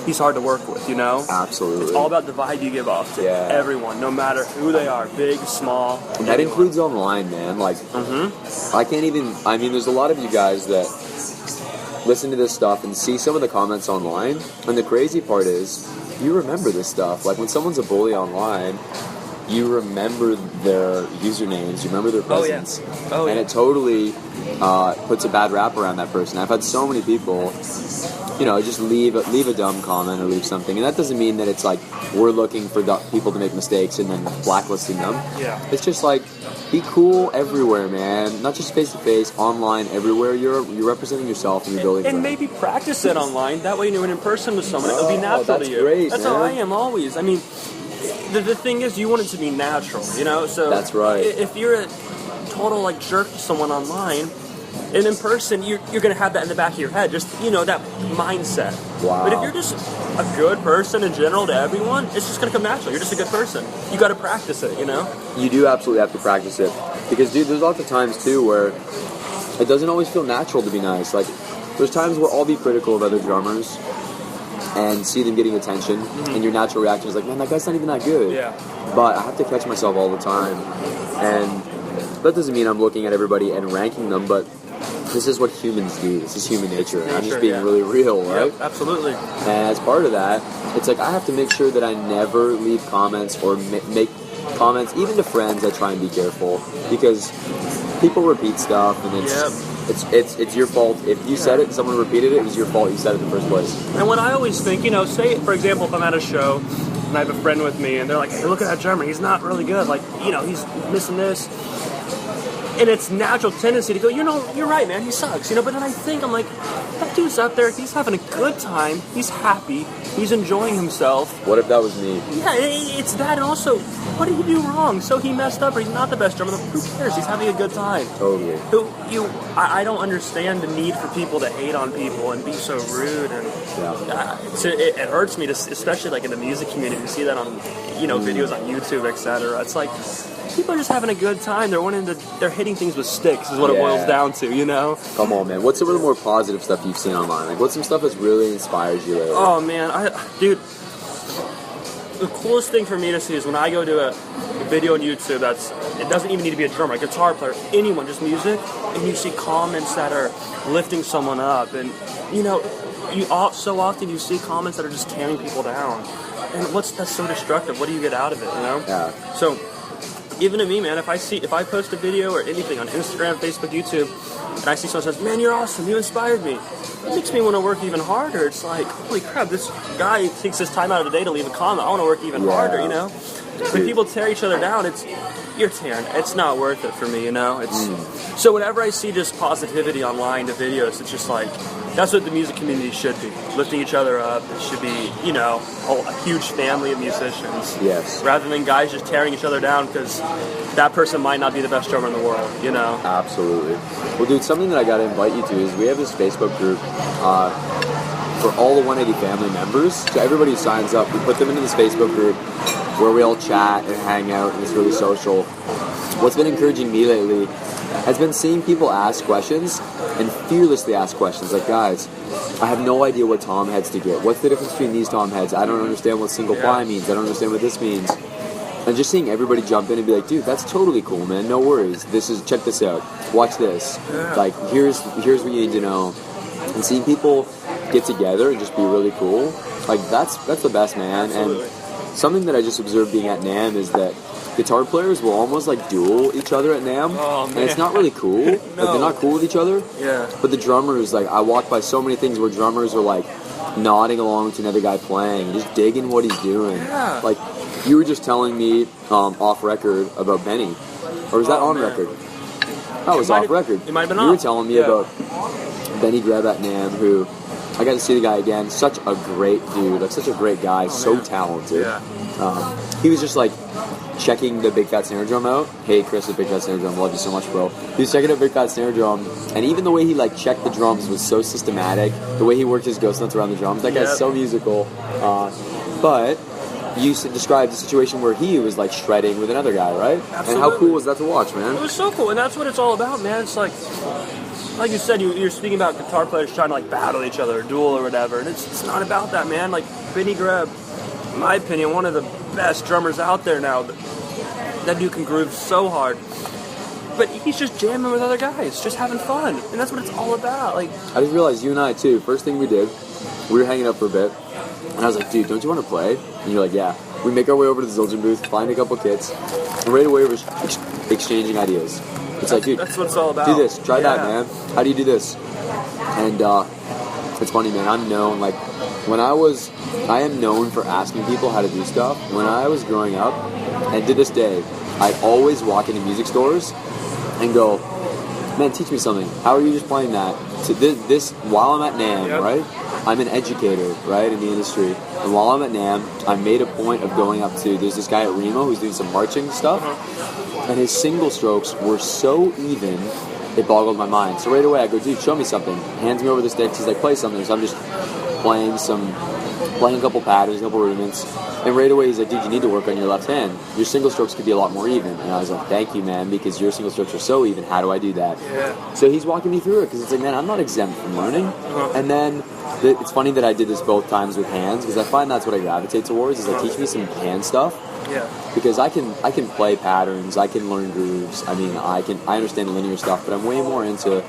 Speaker 2: he's hard to work with,
Speaker 4: Absolutely.
Speaker 2: It's all about the vibe you give off to everyone, no matter who they are, big, small.
Speaker 4: And that includes online, man. Like, I can't even, there's a lot of you guys that listen to this stuff and see some of the comments online, and the crazy part is, you remember this stuff. Like, when someone's a bully online, you remember their usernames, you remember their presence.
Speaker 2: Oh, yeah.
Speaker 4: And it totally puts a bad rap around that person. I've had so many people, just leave a dumb comment or leave something. And that doesn't mean that it's like we're looking for people to make mistakes and then blacklisting them.
Speaker 2: Yeah.
Speaker 4: It's just like, be cool everywhere, man. Not just face-to-face, online, everywhere. You're representing yourself and you're building
Speaker 2: and maybe practice it online. That way when in person with someone, it'll be natural to you.
Speaker 4: Great,
Speaker 2: that's
Speaker 4: man.
Speaker 2: how I am always. The thing is, you want it to be natural, So
Speaker 4: that's right.
Speaker 2: If you're a total jerk to someone online, and in person, you're going to have that in the back of your head, just that mindset.
Speaker 4: Wow.
Speaker 2: But if you're just a good person in general to everyone, it's just going to come natural. You're just a good person. You got to practice it,
Speaker 4: You do absolutely have to practice it, because dude, there's lots of times too where it doesn't always feel natural to be nice. Like, there's times where I'll be critical of other drummers and see them getting attention, and your natural reaction is like, man, that guy's not even that good.
Speaker 2: Yeah.
Speaker 4: But I have to catch myself all the time, and that doesn't mean I'm looking at everybody and ranking them, but this is what humans do. This is human nature. I'm just being really real, right?
Speaker 2: Yep, absolutely.
Speaker 4: And as part of that, it's like I have to make sure that I never leave comments or make comments, even to friends. I try and be careful, because people repeat stuff, and it's your fault. If you said it and someone repeated it, it was your fault. You said it in the first place.
Speaker 2: And what I always think, say, for example, if I'm at a show and I have a friend with me and they're like, hey, look at that drummer, he's not really good. Like, he's missing this. And it's natural tendency to go, you're right, man, he sucks. But then I think, I'm like, that dude's out there, he's having a good time, he's happy, he's enjoying himself.
Speaker 4: What if that was me?
Speaker 2: Yeah, it's that, and also, what did he do wrong? So he messed up, or he's not the best drummer. Who cares? He's having a good time.
Speaker 4: Totally.
Speaker 2: I don't understand the need for people to hate on people and be so rude, and it hurts me, especially like in the music community, to see that on videos on YouTube, etc. It's like, people are just having a good time. They're hitting things with sticks, is what it boils down to,
Speaker 4: Come on, man. What's some of the more positive stuff you've seen online? Like, what's some stuff that's really inspired you lately?
Speaker 2: Oh, man. Dude, the coolest thing for me to see is when I go to a video on YouTube it doesn't even need to be a drummer, a guitar player, anyone, just music, and you see comments that are lifting someone up, and, so often you see comments that are just tearing people down. And that's so destructive? What do you get out of it,
Speaker 4: Yeah.
Speaker 2: So, even to me, man, if I post a video or anything on Instagram, Facebook, YouTube, and I see someone says, man, you're awesome, you inspired me, it makes me want to work even harder. It's like, holy crap, this guy takes his time out of the day to leave a comment. I want to work even harder, When people tear each other down, you're tearing. It's not worth it for me, So whenever I see just positivity online to videos, it's just like, that's what the music community should be. Lifting each other up. It should be, a huge family of musicians.
Speaker 4: Yes.
Speaker 2: Rather than guys just tearing each other down because that person might not be the best drummer in the world,
Speaker 4: Absolutely. Well, dude, something that I got to invite you to is we have this Facebook group for all the 180 family members. So everybody who signs up, we put them into this Facebook group where we all chat and hang out, and it's really social. What's been encouraging me lately has been seeing people ask questions and fearlessly ask questions. Like, guys, I have no idea what tom heads to get. What's the difference between these tom heads? I don't understand what single ply means. I don't understand what this means. And just seeing everybody jump in and be like, dude, that's totally cool, man. No worries. Check this out. Watch this. Like, here's what you need to know. And seeing people get together and just be really cool, like, that's the best, man.
Speaker 2: Absolutely.
Speaker 4: And something that I just observed being at NAMM is that guitar players will almost like duel each other at NAMM, and it's not really cool.
Speaker 2: No.
Speaker 4: Like, they're not cool with each other.
Speaker 2: Yeah.
Speaker 4: But the drummers, like, I walk by so many things where drummers are like nodding along to another guy playing, just digging what he's doing.
Speaker 2: Yeah.
Speaker 4: Like, you were just telling me off record about Benny, or was that on record? That was off record.
Speaker 2: It might have been
Speaker 4: You were
Speaker 2: off.
Speaker 4: telling me about Benny Greb at NAMM, who I got to see the guy again. Such a great dude, like such a great guy, so talented.
Speaker 2: Yeah.
Speaker 4: He was just like checking the Big Fat Snare Drum out. Hey, Chris, the Big Fat Snare Drum, love you so much, bro. He was checking out Big Fat Snare Drum, and even the way he like checked the drums was so systematic. The way he worked his ghost nuts around the drums, that guy's so musical. But you described a situation where he was like shredding with another guy, right?
Speaker 2: Absolutely.
Speaker 4: And how cool was that to watch, man?
Speaker 2: It was so cool, and that's what it's all about, man. It's like you said, you're speaking about guitar players trying to like battle each other, or duel or whatever, and it's not about that, man. Like Benny Greb, in my opinion, one of the best drummers out there now. That dude can groove so hard, but he's just jamming with other guys, just having fun, and that's what it's all about. Like,
Speaker 4: I just realized you and I too. First thing we did, we were hanging out for a bit, and I was like, dude, don't you want to play? And you're like, yeah. We make our way over to the Zildjian booth, find a couple kits, and right away we're exchanging ideas. It's like, dude,
Speaker 2: that's what it's all about.
Speaker 4: Do this, try that, man. How do you do this? And it's funny, man. I'm known, like, I am known for asking people how to do stuff. When I was growing up, and to this day, I'd always walk into music stores and go, man, teach me something. How are you just playing that? So this while I'm at NAMM, right? I'm an educator, right, in the industry. And while I'm at NAMM, I made a point of going up to, there's this guy at Remo who's doing some marching stuff, and his single strokes were so even, it boggled my mind. So right away I go, dude, show me something. Hands me over the sticks. He's like, play something. So I'm just playing a couple patterns, a couple rudiments. And right away he's like, dude, you need to work on your left hand. Your single strokes could be a lot more even. And I was like, thank you, man, because your single strokes are so even. How do I do that?
Speaker 2: Yeah.
Speaker 4: So he's walking me through it, because it's like, man, I'm not exempt from learning. And then it's funny that I did this both times with hands, because I find that's what I gravitate towards, is like, teach me some hand stuff.
Speaker 2: Yeah.
Speaker 4: Because I can play patterns, I can learn grooves. I mean, I understand the linear stuff, but I'm way more into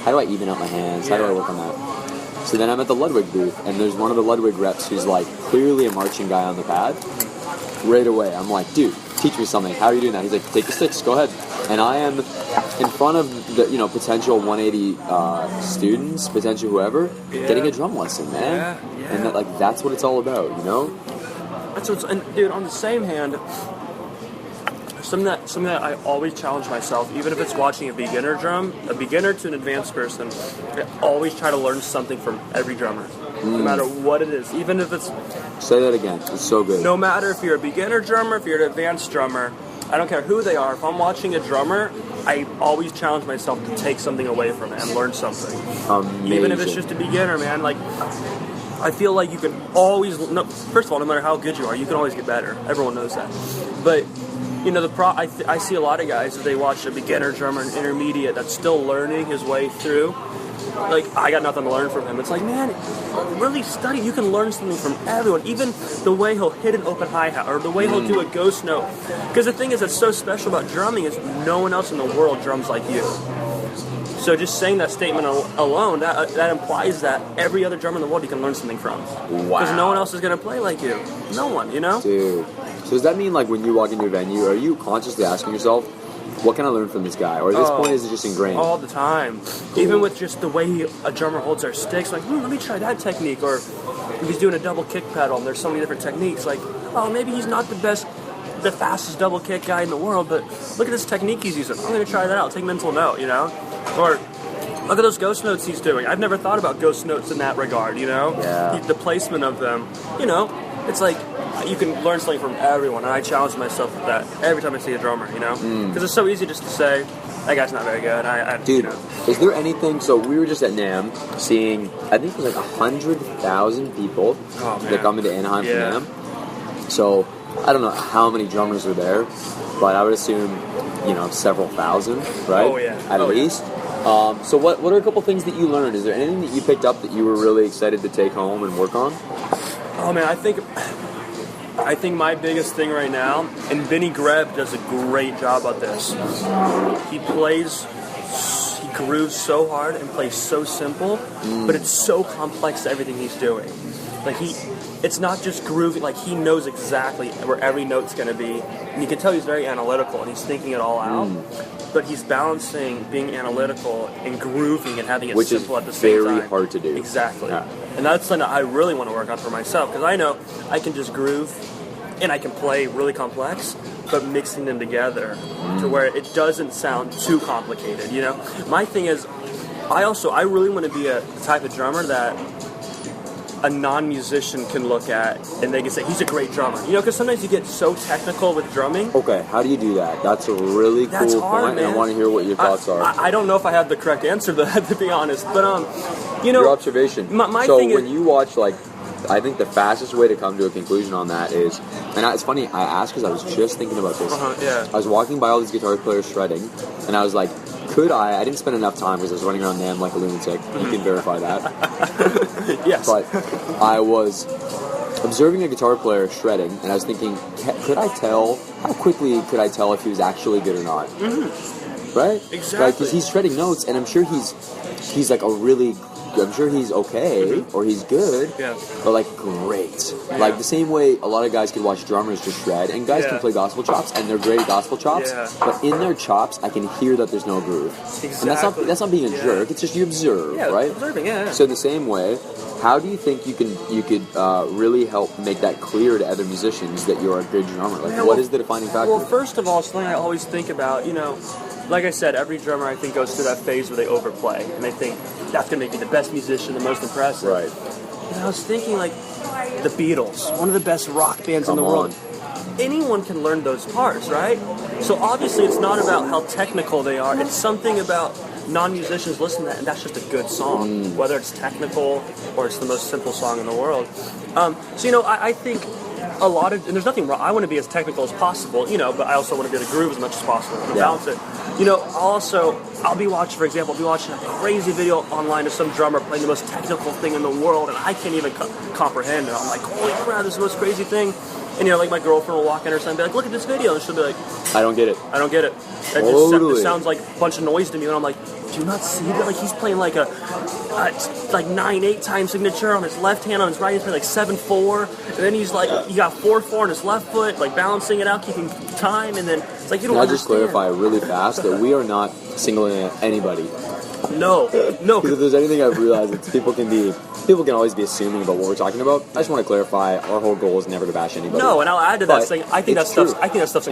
Speaker 4: how do I even out my hands? How do I work on that? So then I'm at the Ludwig booth, and there's one of the Ludwig reps who's like clearly a marching guy on the pad. Right away, I'm like, dude, teach me something. How are you doing that? He's like, take the sticks, go ahead. and I am in front of the potential 180 students, potential whoever, getting a drum lesson, man.
Speaker 2: Yeah.
Speaker 4: And that's what it's all about, you know.
Speaker 2: That's what's, and dude, on the same hand, something that I always challenge myself, even if it's watching a beginner to an advanced person, I always try to learn something from every drummer, no matter what it is. Even if it's...
Speaker 4: Say that again. It's so good.
Speaker 2: No matter if you're a beginner drummer, if you're an advanced drummer, I don't care who they are. If I'm watching a drummer, I always challenge myself to take something away from it and learn something.
Speaker 4: Amazing.
Speaker 2: Even if it's just a beginner, man. Like, I feel like you can always... No, first of all, no matter how good you are, you can always get better. Everyone knows that. But... I see a lot of guys, if they watch a beginner drummer, an intermediate, that's still learning his way through. Like, I got nothing to learn from him. It's like, man, really study. You can learn something from everyone. Even the way he'll hit an open hi-hat, or the way he'll do a ghost note. Because the thing is that's so special about drumming is no one else in the world drums like you. So just saying that statement alone, that implies that every other drummer in the world you can learn something from.
Speaker 4: Wow.
Speaker 2: Because no one else is going to play like you. No one, you know?
Speaker 4: Dude. So does that mean, like, when you walk into a venue, are you consciously asking yourself, what can I learn from this guy? Or at this point, is it just ingrained?
Speaker 2: All the time. Cool. Even with just the way a drummer holds their sticks, like, let me try that technique. Or if he's doing a double kick pedal, and there's so many different techniques. Like, maybe he's not the fastest double kick guy in the world, but look at this technique he's using. I'm going to try that out. Take mental note, you know? Or look at those ghost notes he's doing. I've never thought about ghost notes in that regard, you know?
Speaker 4: Yeah.
Speaker 2: The placement of them. You know, it's like you can learn something from everyone, and I challenge myself with that every time I see a drummer, you know? Because it's so easy just to say, that guy's not very good.
Speaker 4: Dude,
Speaker 2: you know.
Speaker 4: Is there anything... So we were just at NAMM seeing, I think it was like 100,000 people that come into Anaheim for NAMM. So I don't know how many drummers were there, but I would assume, several thousand, right?
Speaker 2: Oh, yeah.
Speaker 4: At least. So what are a couple things that you learned? Is there anything that you picked up that you were really excited to take home and work on?
Speaker 2: Oh, man, I think my biggest thing right now, and Vinny Greb does a great job at this. He grooves so hard and plays so simple, but it's so complex to everything he's doing. Like it's not just grooving, like he knows exactly where every note's going to be, and you can tell he's very analytical and he's thinking it all out. But he's balancing being analytical and grooving and having it simple at the same time.
Speaker 4: Which is very hard to do.
Speaker 2: Exactly.
Speaker 4: Yeah.
Speaker 2: And that's something I really want to work on for myself, because I know I can just groove and I can play really complex, but mixing them together to where it doesn't sound too complicated, you know? My thing is, I really want to be a type of drummer that a non-musician can look at and they can say, he's a great drummer. You know, because sometimes you get so technical with drumming.
Speaker 4: Okay, how do you do that? That's a really cool point, and I want to hear what your thoughts are.
Speaker 2: I don't know if I have the correct answer to that, to be honest, but, your
Speaker 4: observation.
Speaker 2: My
Speaker 4: so
Speaker 2: thing
Speaker 4: when you watch, I think the fastest way to come to a conclusion on that is, and it's funny, I asked because I was just thinking about this. I was walking by all these guitar players shredding, and I was like, I didn't spend enough time because I was running around NAMM like a lunatic. You can verify that.
Speaker 2: Yes.
Speaker 4: But I was observing a guitar player shredding, and I was thinking, how quickly could I tell if he was actually good or not? Right?
Speaker 2: Exactly.
Speaker 4: Because he's shredding notes, and I'm sure he's like I'm sure he's okay, or he's good, but great. Like the same way a lot of guys can watch drummers just shred, and guys can play gospel chops, and they're great gospel chops, but in their chops, I can hear that there's no groove.
Speaker 2: Exactly.
Speaker 4: And that's not being a jerk, it's just you observe, right?
Speaker 2: Observing,
Speaker 4: So in the same way, how do you think you could really help make that clear to other musicians that you're a good drummer? What is the defining factor?
Speaker 2: Well, first of all, something I always think about, like I said, every drummer I think goes through that phase where they overplay, and they think that's going to make me the best musician, the most impressive.
Speaker 4: Right.
Speaker 2: And I was thinking, the Beatles, one of the best rock bands in the world. Anyone can learn those parts, right? So obviously it's not about how technical they are. It's something about non-musicians listen to that, and that's just a good song, whether it's technical or it's the most simple song in the world. I think and there's nothing wrong. I want to be as technical as possible, but I also want to be able to groove as much as possible and balance it. I'll be watching a crazy video online of some drummer playing the most technical thing in the world, and I can't even comprehend it. I'm like, holy crap, this is the most crazy thing. And my girlfriend will walk in or something and be like, look at this video, and she'll be like,
Speaker 4: I don't get it.
Speaker 2: It sounds like a bunch of noise to me, and I'm like, do you not see that? He's playing a 9/8 time signature on his left hand, on his right he's playing 7/4, and then he's you got 4/4 on his left foot, balancing it out, keeping time, and then It's like you don't
Speaker 4: Can I just
Speaker 2: understand.
Speaker 4: clarify really fast that we are not singling out anybody?
Speaker 2: No.
Speaker 4: Because if there's anything I've realized, it's people can always be assuming about what we're talking about. I just want to clarify, our whole goal is never to bash anybody.
Speaker 2: No, and I'll add to that
Speaker 4: But
Speaker 2: saying I think that
Speaker 4: it's
Speaker 2: stuff's
Speaker 4: true.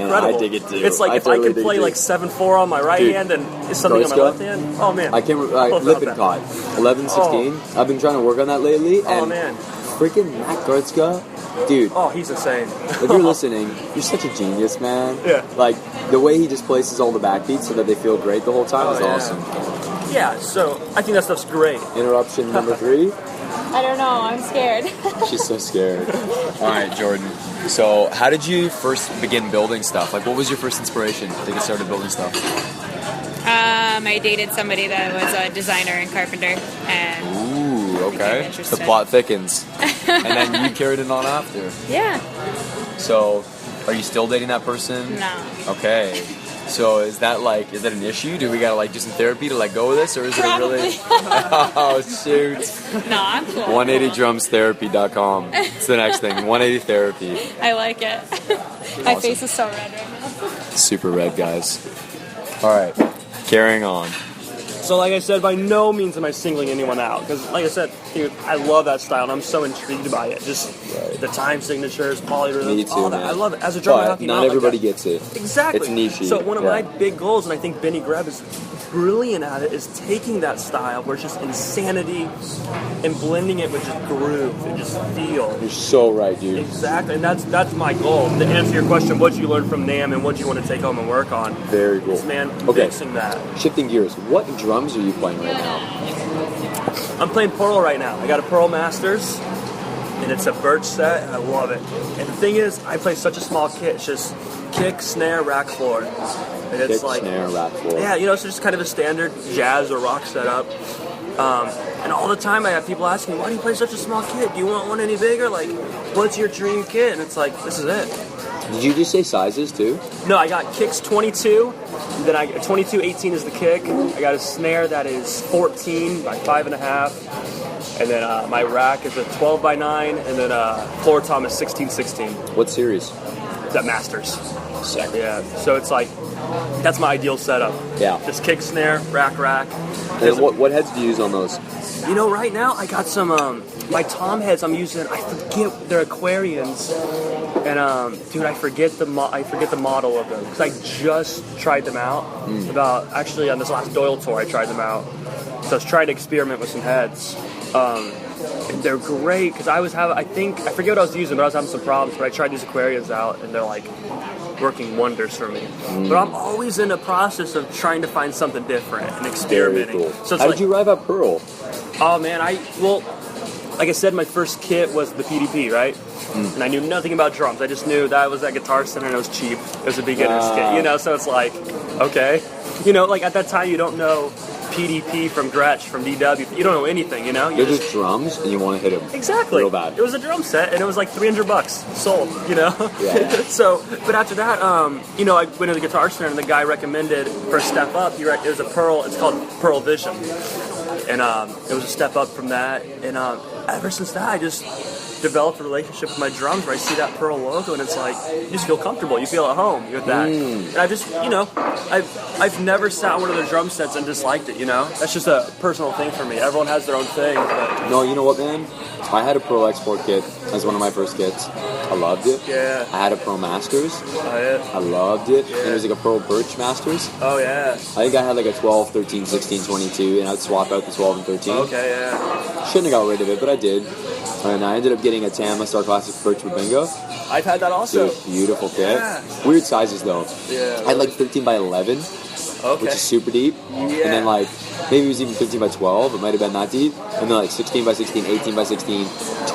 Speaker 4: And
Speaker 2: incredible.
Speaker 4: I dig it too.
Speaker 2: It's like
Speaker 4: I
Speaker 2: if
Speaker 4: totally
Speaker 2: I can
Speaker 4: dig
Speaker 2: play
Speaker 4: it too.
Speaker 2: like 7/4 on my right
Speaker 4: Dude,
Speaker 2: hand and something on my
Speaker 4: Goiska,
Speaker 2: left hand. Oh man.
Speaker 4: I can't
Speaker 2: Oh, not
Speaker 4: lip and
Speaker 2: bad.
Speaker 4: caught. 11, 16. I've been trying to work on that lately.
Speaker 2: Oh
Speaker 4: And
Speaker 2: man.
Speaker 4: freaking Matt Goiska, dude.
Speaker 2: Oh, he's insane.
Speaker 4: If you're listening, you're such a genius, man.
Speaker 2: Yeah.
Speaker 4: Like, the way he just places all the backbeats so that they feel great the whole time is
Speaker 2: yeah.
Speaker 4: awesome.
Speaker 2: Yeah, so I think that stuff's great.
Speaker 4: Interruption number 3.
Speaker 3: I don't know. I'm scared.
Speaker 4: She's so scared.
Speaker 1: All right, Jordan. So, how did you first begin building stuff? Like, what was your first inspiration to get started building stuff?
Speaker 3: I dated somebody that was a designer and carpenter, and
Speaker 1: Ooh, okay.
Speaker 3: Became
Speaker 1: The
Speaker 3: interested.
Speaker 1: plot thickens. And then you carried it on after.
Speaker 3: yeah,
Speaker 1: So, are you still dating that person?
Speaker 3: no.
Speaker 1: Okay. So is that an issue? Do we gotta do some therapy to let go of this, or is it a really? Oh shoot!
Speaker 3: No, I'm cool.
Speaker 1: 180drumstherapy.com. It's the next thing. 180 therapy.
Speaker 3: I like it. My face is so red right now.
Speaker 1: Super red, guys. All right, carrying on.
Speaker 2: So like I said, by no means am I singling anyone out. Because like I said, dude, I love that style and I'm so intrigued by it. Just the time signatures, polyrhythms,
Speaker 4: Me too,
Speaker 2: all that.
Speaker 4: man.
Speaker 2: I love it. As a drummer, how
Speaker 4: But
Speaker 2: can you
Speaker 4: not
Speaker 2: like
Speaker 4: everybody
Speaker 2: that?
Speaker 4: gets it.
Speaker 2: Exactly.
Speaker 4: It's niche-y.
Speaker 2: So one of
Speaker 4: Yeah.
Speaker 2: my big goals, and I think Benny Greb is brilliant at it, is taking that style where it's just insanity and blending it with just groove and just feel.
Speaker 4: You're so right, dude.
Speaker 2: Exactly, and that's my goal. To answer your question, what did you learn from NAMM and what do you want to take home and work on?
Speaker 4: Very cool.
Speaker 2: Is, man,
Speaker 4: Okay.
Speaker 2: fixing that.
Speaker 4: Shifting gears, what drums are you playing right now?
Speaker 2: I'm playing Pearl right now. I got a Pearl Masters, and it's a birch set, and I love it. And the thing is, I play such a small kit. It's just kick, snare, rack, floor. And it's
Speaker 4: Kick,
Speaker 2: like,
Speaker 4: snare, rack, floor.
Speaker 2: yeah, it's just kind of a standard jazz or rock setup. And all the time I have people asking me, why do you play such a small kit? Do you want one any bigger? Like, what's your dream kit? And it's like, this is it.
Speaker 4: Did you just say sizes too?
Speaker 2: No, I got kicks 22, then 22/18 is the kick. I got a snare that is 14 by 5.5, and then my rack is a 12 by 9, and then floor tom is 16/16.
Speaker 4: What series?
Speaker 2: That Masters.
Speaker 4: Sick.
Speaker 2: Yeah, so it's like, that's my ideal setup.
Speaker 4: Yeah.
Speaker 2: Just kick, snare, rack.
Speaker 4: And what heads do you use on those?
Speaker 2: Right now I got some, my tom heads I'm using, I forget, they're Aquarians. And dude, I forget the model of them because I just tried them out. Actually on this last Doyle tour I tried them out. So I was trying to experiment with some heads. And they're great because I forget what I was using, but I was having some problems. But I tried these Aquarians out, and they're like working wonders for me. But I'm always in the process of trying to find something different and
Speaker 4: Very
Speaker 2: experimenting.
Speaker 4: cool.
Speaker 2: So it's
Speaker 4: How
Speaker 2: like,
Speaker 4: did you arrive at Pearl?
Speaker 2: oh man, like I said, my first kit was the PDP, right? And I knew nothing about drums. I just knew that was at Guitar Center and it was cheap. It was a beginner's kit, so it's like, okay. Like at that time you don't know PDP from Gretsch, from DW. You don't know anything, You
Speaker 4: They're just drums and you want to hit them.
Speaker 2: Exactly.
Speaker 4: Real bad.
Speaker 2: It was a drum set, and it was like $300 sold.
Speaker 4: Yeah.
Speaker 2: So, but after that, I went to the Guitar Center, and the guy recommended for a step up. It was a Pearl. It's called Pearl Vision, and it was a step up from that. And ever since that, I just developed a relationship with my drums where I see that Pearl logo, and it's like you just feel comfortable. You feel at home with that. And I just, I've never sat on one of their drum sets and disliked it. That's just a personal thing for me. Everyone has their own thing. But
Speaker 4: No, you know what, man? I had a Pro Export kit as one of my first kits. I loved it.
Speaker 2: yeah.
Speaker 4: I had a Pro Masters.
Speaker 2: Oh yeah.
Speaker 4: I loved it. And it was like a Pro Birch Masters.
Speaker 2: Oh yeah.
Speaker 4: I think I had like a 12, 13, 16, 22, and I'd swap out the 12 and 13.
Speaker 2: Okay, yeah.
Speaker 4: Shouldn't have got rid of it, but I did. And I ended up getting a Tama Star Classic Birch with Bingo.
Speaker 2: I've had that also.
Speaker 4: Dude, beautiful kit.
Speaker 2: Yeah.
Speaker 4: Weird sizes though.
Speaker 2: Yeah.
Speaker 4: I had like 13 by 11,
Speaker 2: Okay.
Speaker 4: which is super deep. And then like, maybe it was even 15 by 12, it might have been that deep. And then like 16 by 16, 18 by 16,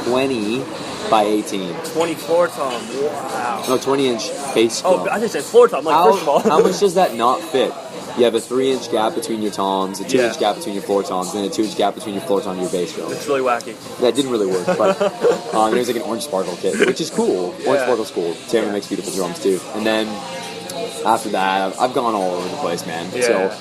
Speaker 4: 20 by 18.
Speaker 2: 24 tom. Wow.
Speaker 4: No, 20-inch face
Speaker 2: Oh,
Speaker 4: drum.
Speaker 2: I didn't say floor tom. Like, first of all.
Speaker 4: How much does that not fit? You have a 3-inch gap between your toms, a 2-inch
Speaker 2: Yeah.
Speaker 4: gap between your floor toms, and a 2-inch gap between your floor tom and your bass drum.
Speaker 2: It's really wacky.
Speaker 4: That didn't really work, but it was like an orange sparkle kit, which is cool. Orange
Speaker 2: Yeah.
Speaker 4: sparkle's cool. Tama makes beautiful drums too. And then after that, I've gone all over the place, man.
Speaker 2: Yeah.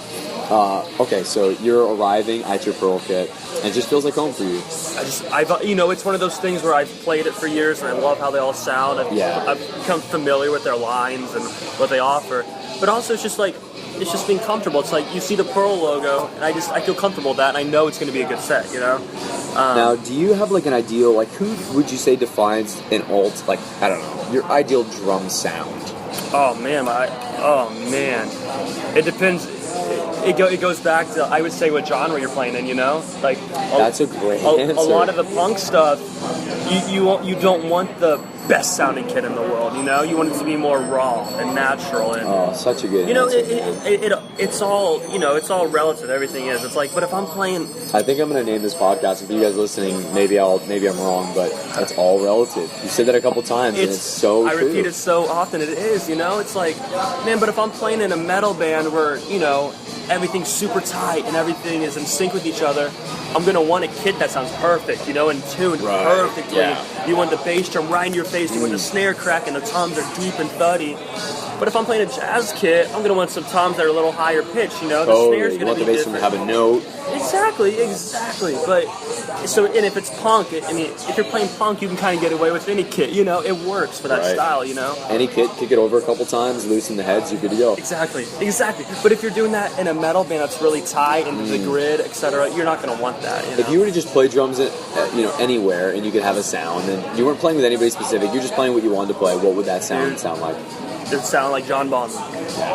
Speaker 4: So, okay, so you're arriving at your Pearl kit, and it just feels like home for you.
Speaker 2: It's one of those things where I've played it for years and I love how they all sound. I've become familiar with their lines and what they offer. But also, it's just being comfortable. It's like you see the Pearl logo, and I feel comfortable with that, and I know it's going to be a good set, you know?
Speaker 4: Now, do you have like an ideal, like who would you say defines an alt, like, I don't know, your ideal drum sound?
Speaker 2: Oh man, it depends. It goes back to, I would say, what genre you're playing in, you know? Like
Speaker 4: That's a great answer.
Speaker 2: A lot of the punk stuff, you don't want the best sounding kit in the world, you know? You want it to be more raw and natural. And,
Speaker 4: Oh, such a good
Speaker 2: you know,
Speaker 4: answer.
Speaker 2: it's all, you know, it's all relative. Everything is. It's like, but if I'm playing,
Speaker 4: I think I'm gonna name this podcast. If you guys listening, maybe I'm wrong, but it's all relative. You said that a couple times, and it's so
Speaker 2: I
Speaker 4: true.
Speaker 2: repeat it so often. It is, you know. It's like, man, but if I'm playing in a metal band where, you know, everything's super tight and everything is in sync with each other, I'm gonna want a kit that sounds perfect, you know, in tune perfectly.
Speaker 4: Yeah.
Speaker 2: You want the bass drum right in your face. You want the snare crack and the toms are deep and thuddy. But if I'm playing a jazz kit, I'm gonna want some toms that are a little higher pitched. You know, the snare's
Speaker 4: You
Speaker 2: gonna
Speaker 4: want
Speaker 2: be
Speaker 4: the bass drum
Speaker 2: different.
Speaker 4: to have a note.
Speaker 2: Exactly. But so, and if it's punk, I mean, if you're playing punk, you can kind of get away with any kit. You know, it works for that
Speaker 4: Right.
Speaker 2: style. You know.
Speaker 4: Any kit, kick it over a couple times, loosen the heads, you're good to go.
Speaker 2: Exactly. But if you're doing that in a metal band that's really tight into the grid, etc., you're not going to want that. You know?
Speaker 4: If you were to just play drums at, you know, anywhere and you could have a sound, and you weren't playing with anybody specific, you're just playing what you wanted to play, what would that sound sound like?
Speaker 2: It would sound like John Bonham.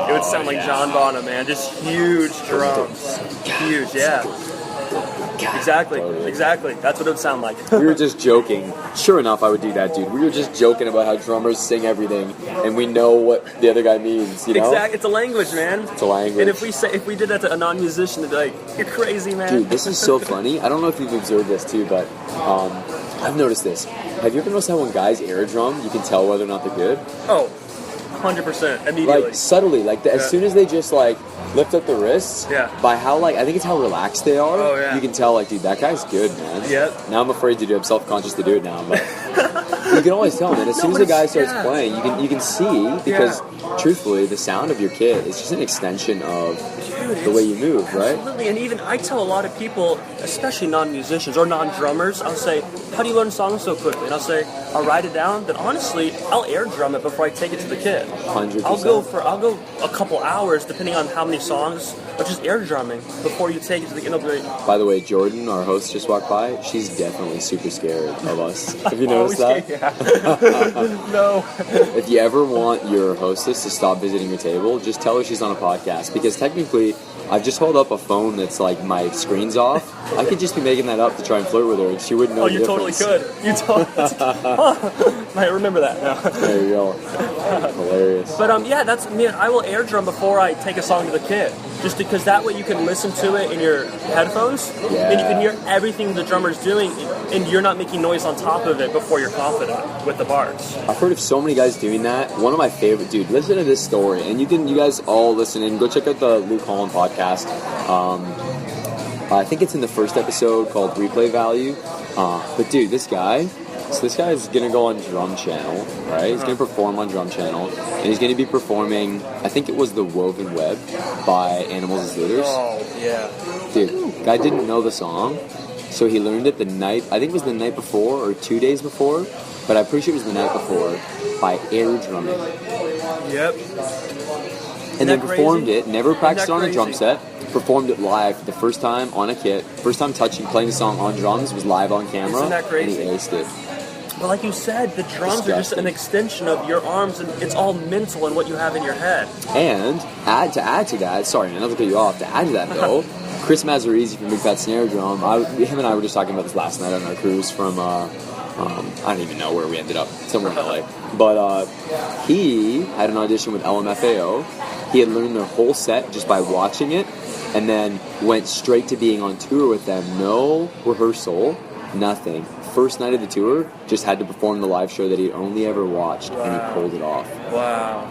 Speaker 2: It would sound like John Bonham, man. Just huge drums. Huge, yeah. Exactly.
Speaker 4: Totally.
Speaker 2: Exactly. That's what it would sound like.
Speaker 4: We were just joking. Sure enough, I would do that, dude. We were just joking about how drummers sing everything, and we know what the other guy means, you know?
Speaker 2: Exactly. It's a language, man.
Speaker 4: It's a language.
Speaker 2: And if we did that to a non-musician, they'd be like, "You're crazy, man."
Speaker 4: Dude, this is so funny. I don't know if you've observed this too, but I've noticed this. Have you ever noticed how when guys air drum, you can tell whether or not they're good?
Speaker 2: Oh, 100% immediately.
Speaker 4: Like subtly, like as soon as they just like lift up the wrists,
Speaker 2: Yeah.
Speaker 4: by how like I think it's how relaxed they are.
Speaker 2: Oh, yeah.
Speaker 4: You can tell like, dude, that guy's good, man.
Speaker 2: Yep.
Speaker 4: Now I'm afraid to do it. I'm self-conscious to do it now, but you can always tell, man. As soon as the guy starts playing, you can see because truthfully, the sound of your kit is just an extension of the way you move, right?
Speaker 2: Absolutely, and even I tell a lot of people, especially non-musicians or non-drummers, I'll say, "How do you learn songs so quickly?" And I'll say, "I'll write it down." Then honestly, I'll air drum it before I take it to the kit.
Speaker 4: 100%.
Speaker 2: I'll go a couple hours depending on how many songs, of just air drumming before you take it to the kit.
Speaker 4: By the way, Jordan, our host, just walked by. She's definitely super scared of us. Have you noticed that?
Speaker 2: No.
Speaker 4: If you ever want your hostess to stop visiting your table, just tell her she's on a podcast. Because technically, I've just held up a phone that's like my screen's off. I could just be making that up to try and flirt with her, and she wouldn't know
Speaker 2: Oh,
Speaker 4: the
Speaker 2: you totally
Speaker 4: difference.
Speaker 2: could. You totally. I remember that now.
Speaker 4: There you go. Hilarious.
Speaker 2: But yeah, that's me. I will air drum before I take a song to the kit, just because that way you can listen to it in your headphones, and you can hear everything the drummer's doing, and you're not making noise on top of it before you're confident with the bars.
Speaker 4: I've heard of so many guys doing that. One of my favorite, dude. Listen to this story, and you guys all listen in. Go check out the Luke Holland podcast. I think it's in the first episode called Replay Value. But dude, this guy is gonna go on Drum Channel, right? He's gonna perform on Drum Channel, and he's gonna be performing. I think it was the Woven Web by Animals as Leaders.
Speaker 2: Oh yeah,
Speaker 4: Dude, guy didn't know the song, so he learned it the night. I think it was the night before or 2 days before, but I'm pretty sure it was the night before by air drumming.
Speaker 2: yep.
Speaker 4: And then
Speaker 2: that
Speaker 4: performed
Speaker 2: crazy?
Speaker 4: it. Never practiced
Speaker 2: that
Speaker 4: on a drum
Speaker 2: crazy?
Speaker 4: set. Performed it live for the first time on a kit. First time playing the song on drums was live on camera.
Speaker 2: Isn't that crazy?
Speaker 4: And he aced it.
Speaker 2: But like you said, the drums are just
Speaker 4: Disgusting.
Speaker 2: an extension of your arms, and it's all mental and what you have in your head.
Speaker 4: And add to that. Sorry, man, not to cut you off. To add to that though, Chris Mazzarese from Big Fat Snare Drum. Him and I were just talking about this last night on our cruise from. I don't even know where we ended up. Somewhere in LA. But he had an audition with LMFAO. He had learned their whole set just by watching it, and then went straight to being on tour with them. No rehearsal, nothing. First night of the tour, just had to perform the live show that he'd only ever watched, and he pulled it off.
Speaker 2: Wow.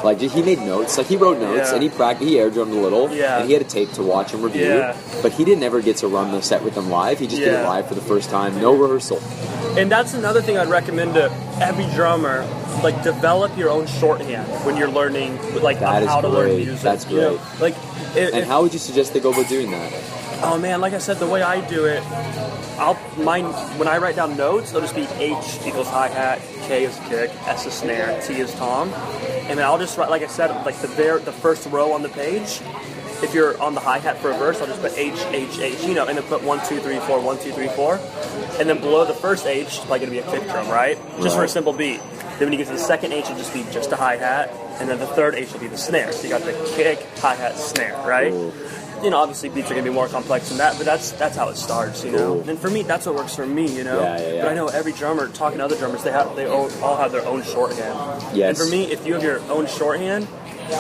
Speaker 4: Like, he made notes. Like, he wrote notes,
Speaker 2: Yeah.
Speaker 4: and he air drummed a little,
Speaker 2: Yeah.
Speaker 4: and he had a tape to watch and review.
Speaker 2: Yeah.
Speaker 4: But he didn't ever get to run the set with them live. He just did it
Speaker 2: Yeah.
Speaker 4: live for the first time, no rehearsal.
Speaker 2: And that's another thing I'd recommend to every drummer. Like, develop your own shorthand when you're learning, like,
Speaker 4: That is
Speaker 2: how to learn
Speaker 4: great.
Speaker 2: music.
Speaker 4: That's
Speaker 2: You know,
Speaker 4: great.
Speaker 2: like,
Speaker 4: And how would you suggest they go about doing that?
Speaker 2: oh man, like I said, the way I do it, when I write down notes, it'll just be H equals hi-hat, K is kick, S is snare, T is tom, and then I'll just write, like I said, like the first row on the page. If you're on the hi-hat for a verse, I'll just put H, H, H, you know, and then put 1, 2, 3, 4, 1, 2, 3, 4, and then below the first H, it's probably gonna be a kick drum, right? Just for a simple beat. Then when you get to the second H, it'll just be just a hi-hat, and then the third H will be the snare. So you got the kick, hi-hat, snare, right?
Speaker 4: Cool.
Speaker 2: You know, obviously beats are gonna be more complex than that, but that's how it starts, you know.
Speaker 4: Cool.
Speaker 2: And for me, that's what works for me, you know.
Speaker 4: Yeah.
Speaker 2: But I know every drummer, talking to other drummers, they all have their own shorthand.
Speaker 4: Yes.
Speaker 2: And for me, if you have your own shorthand,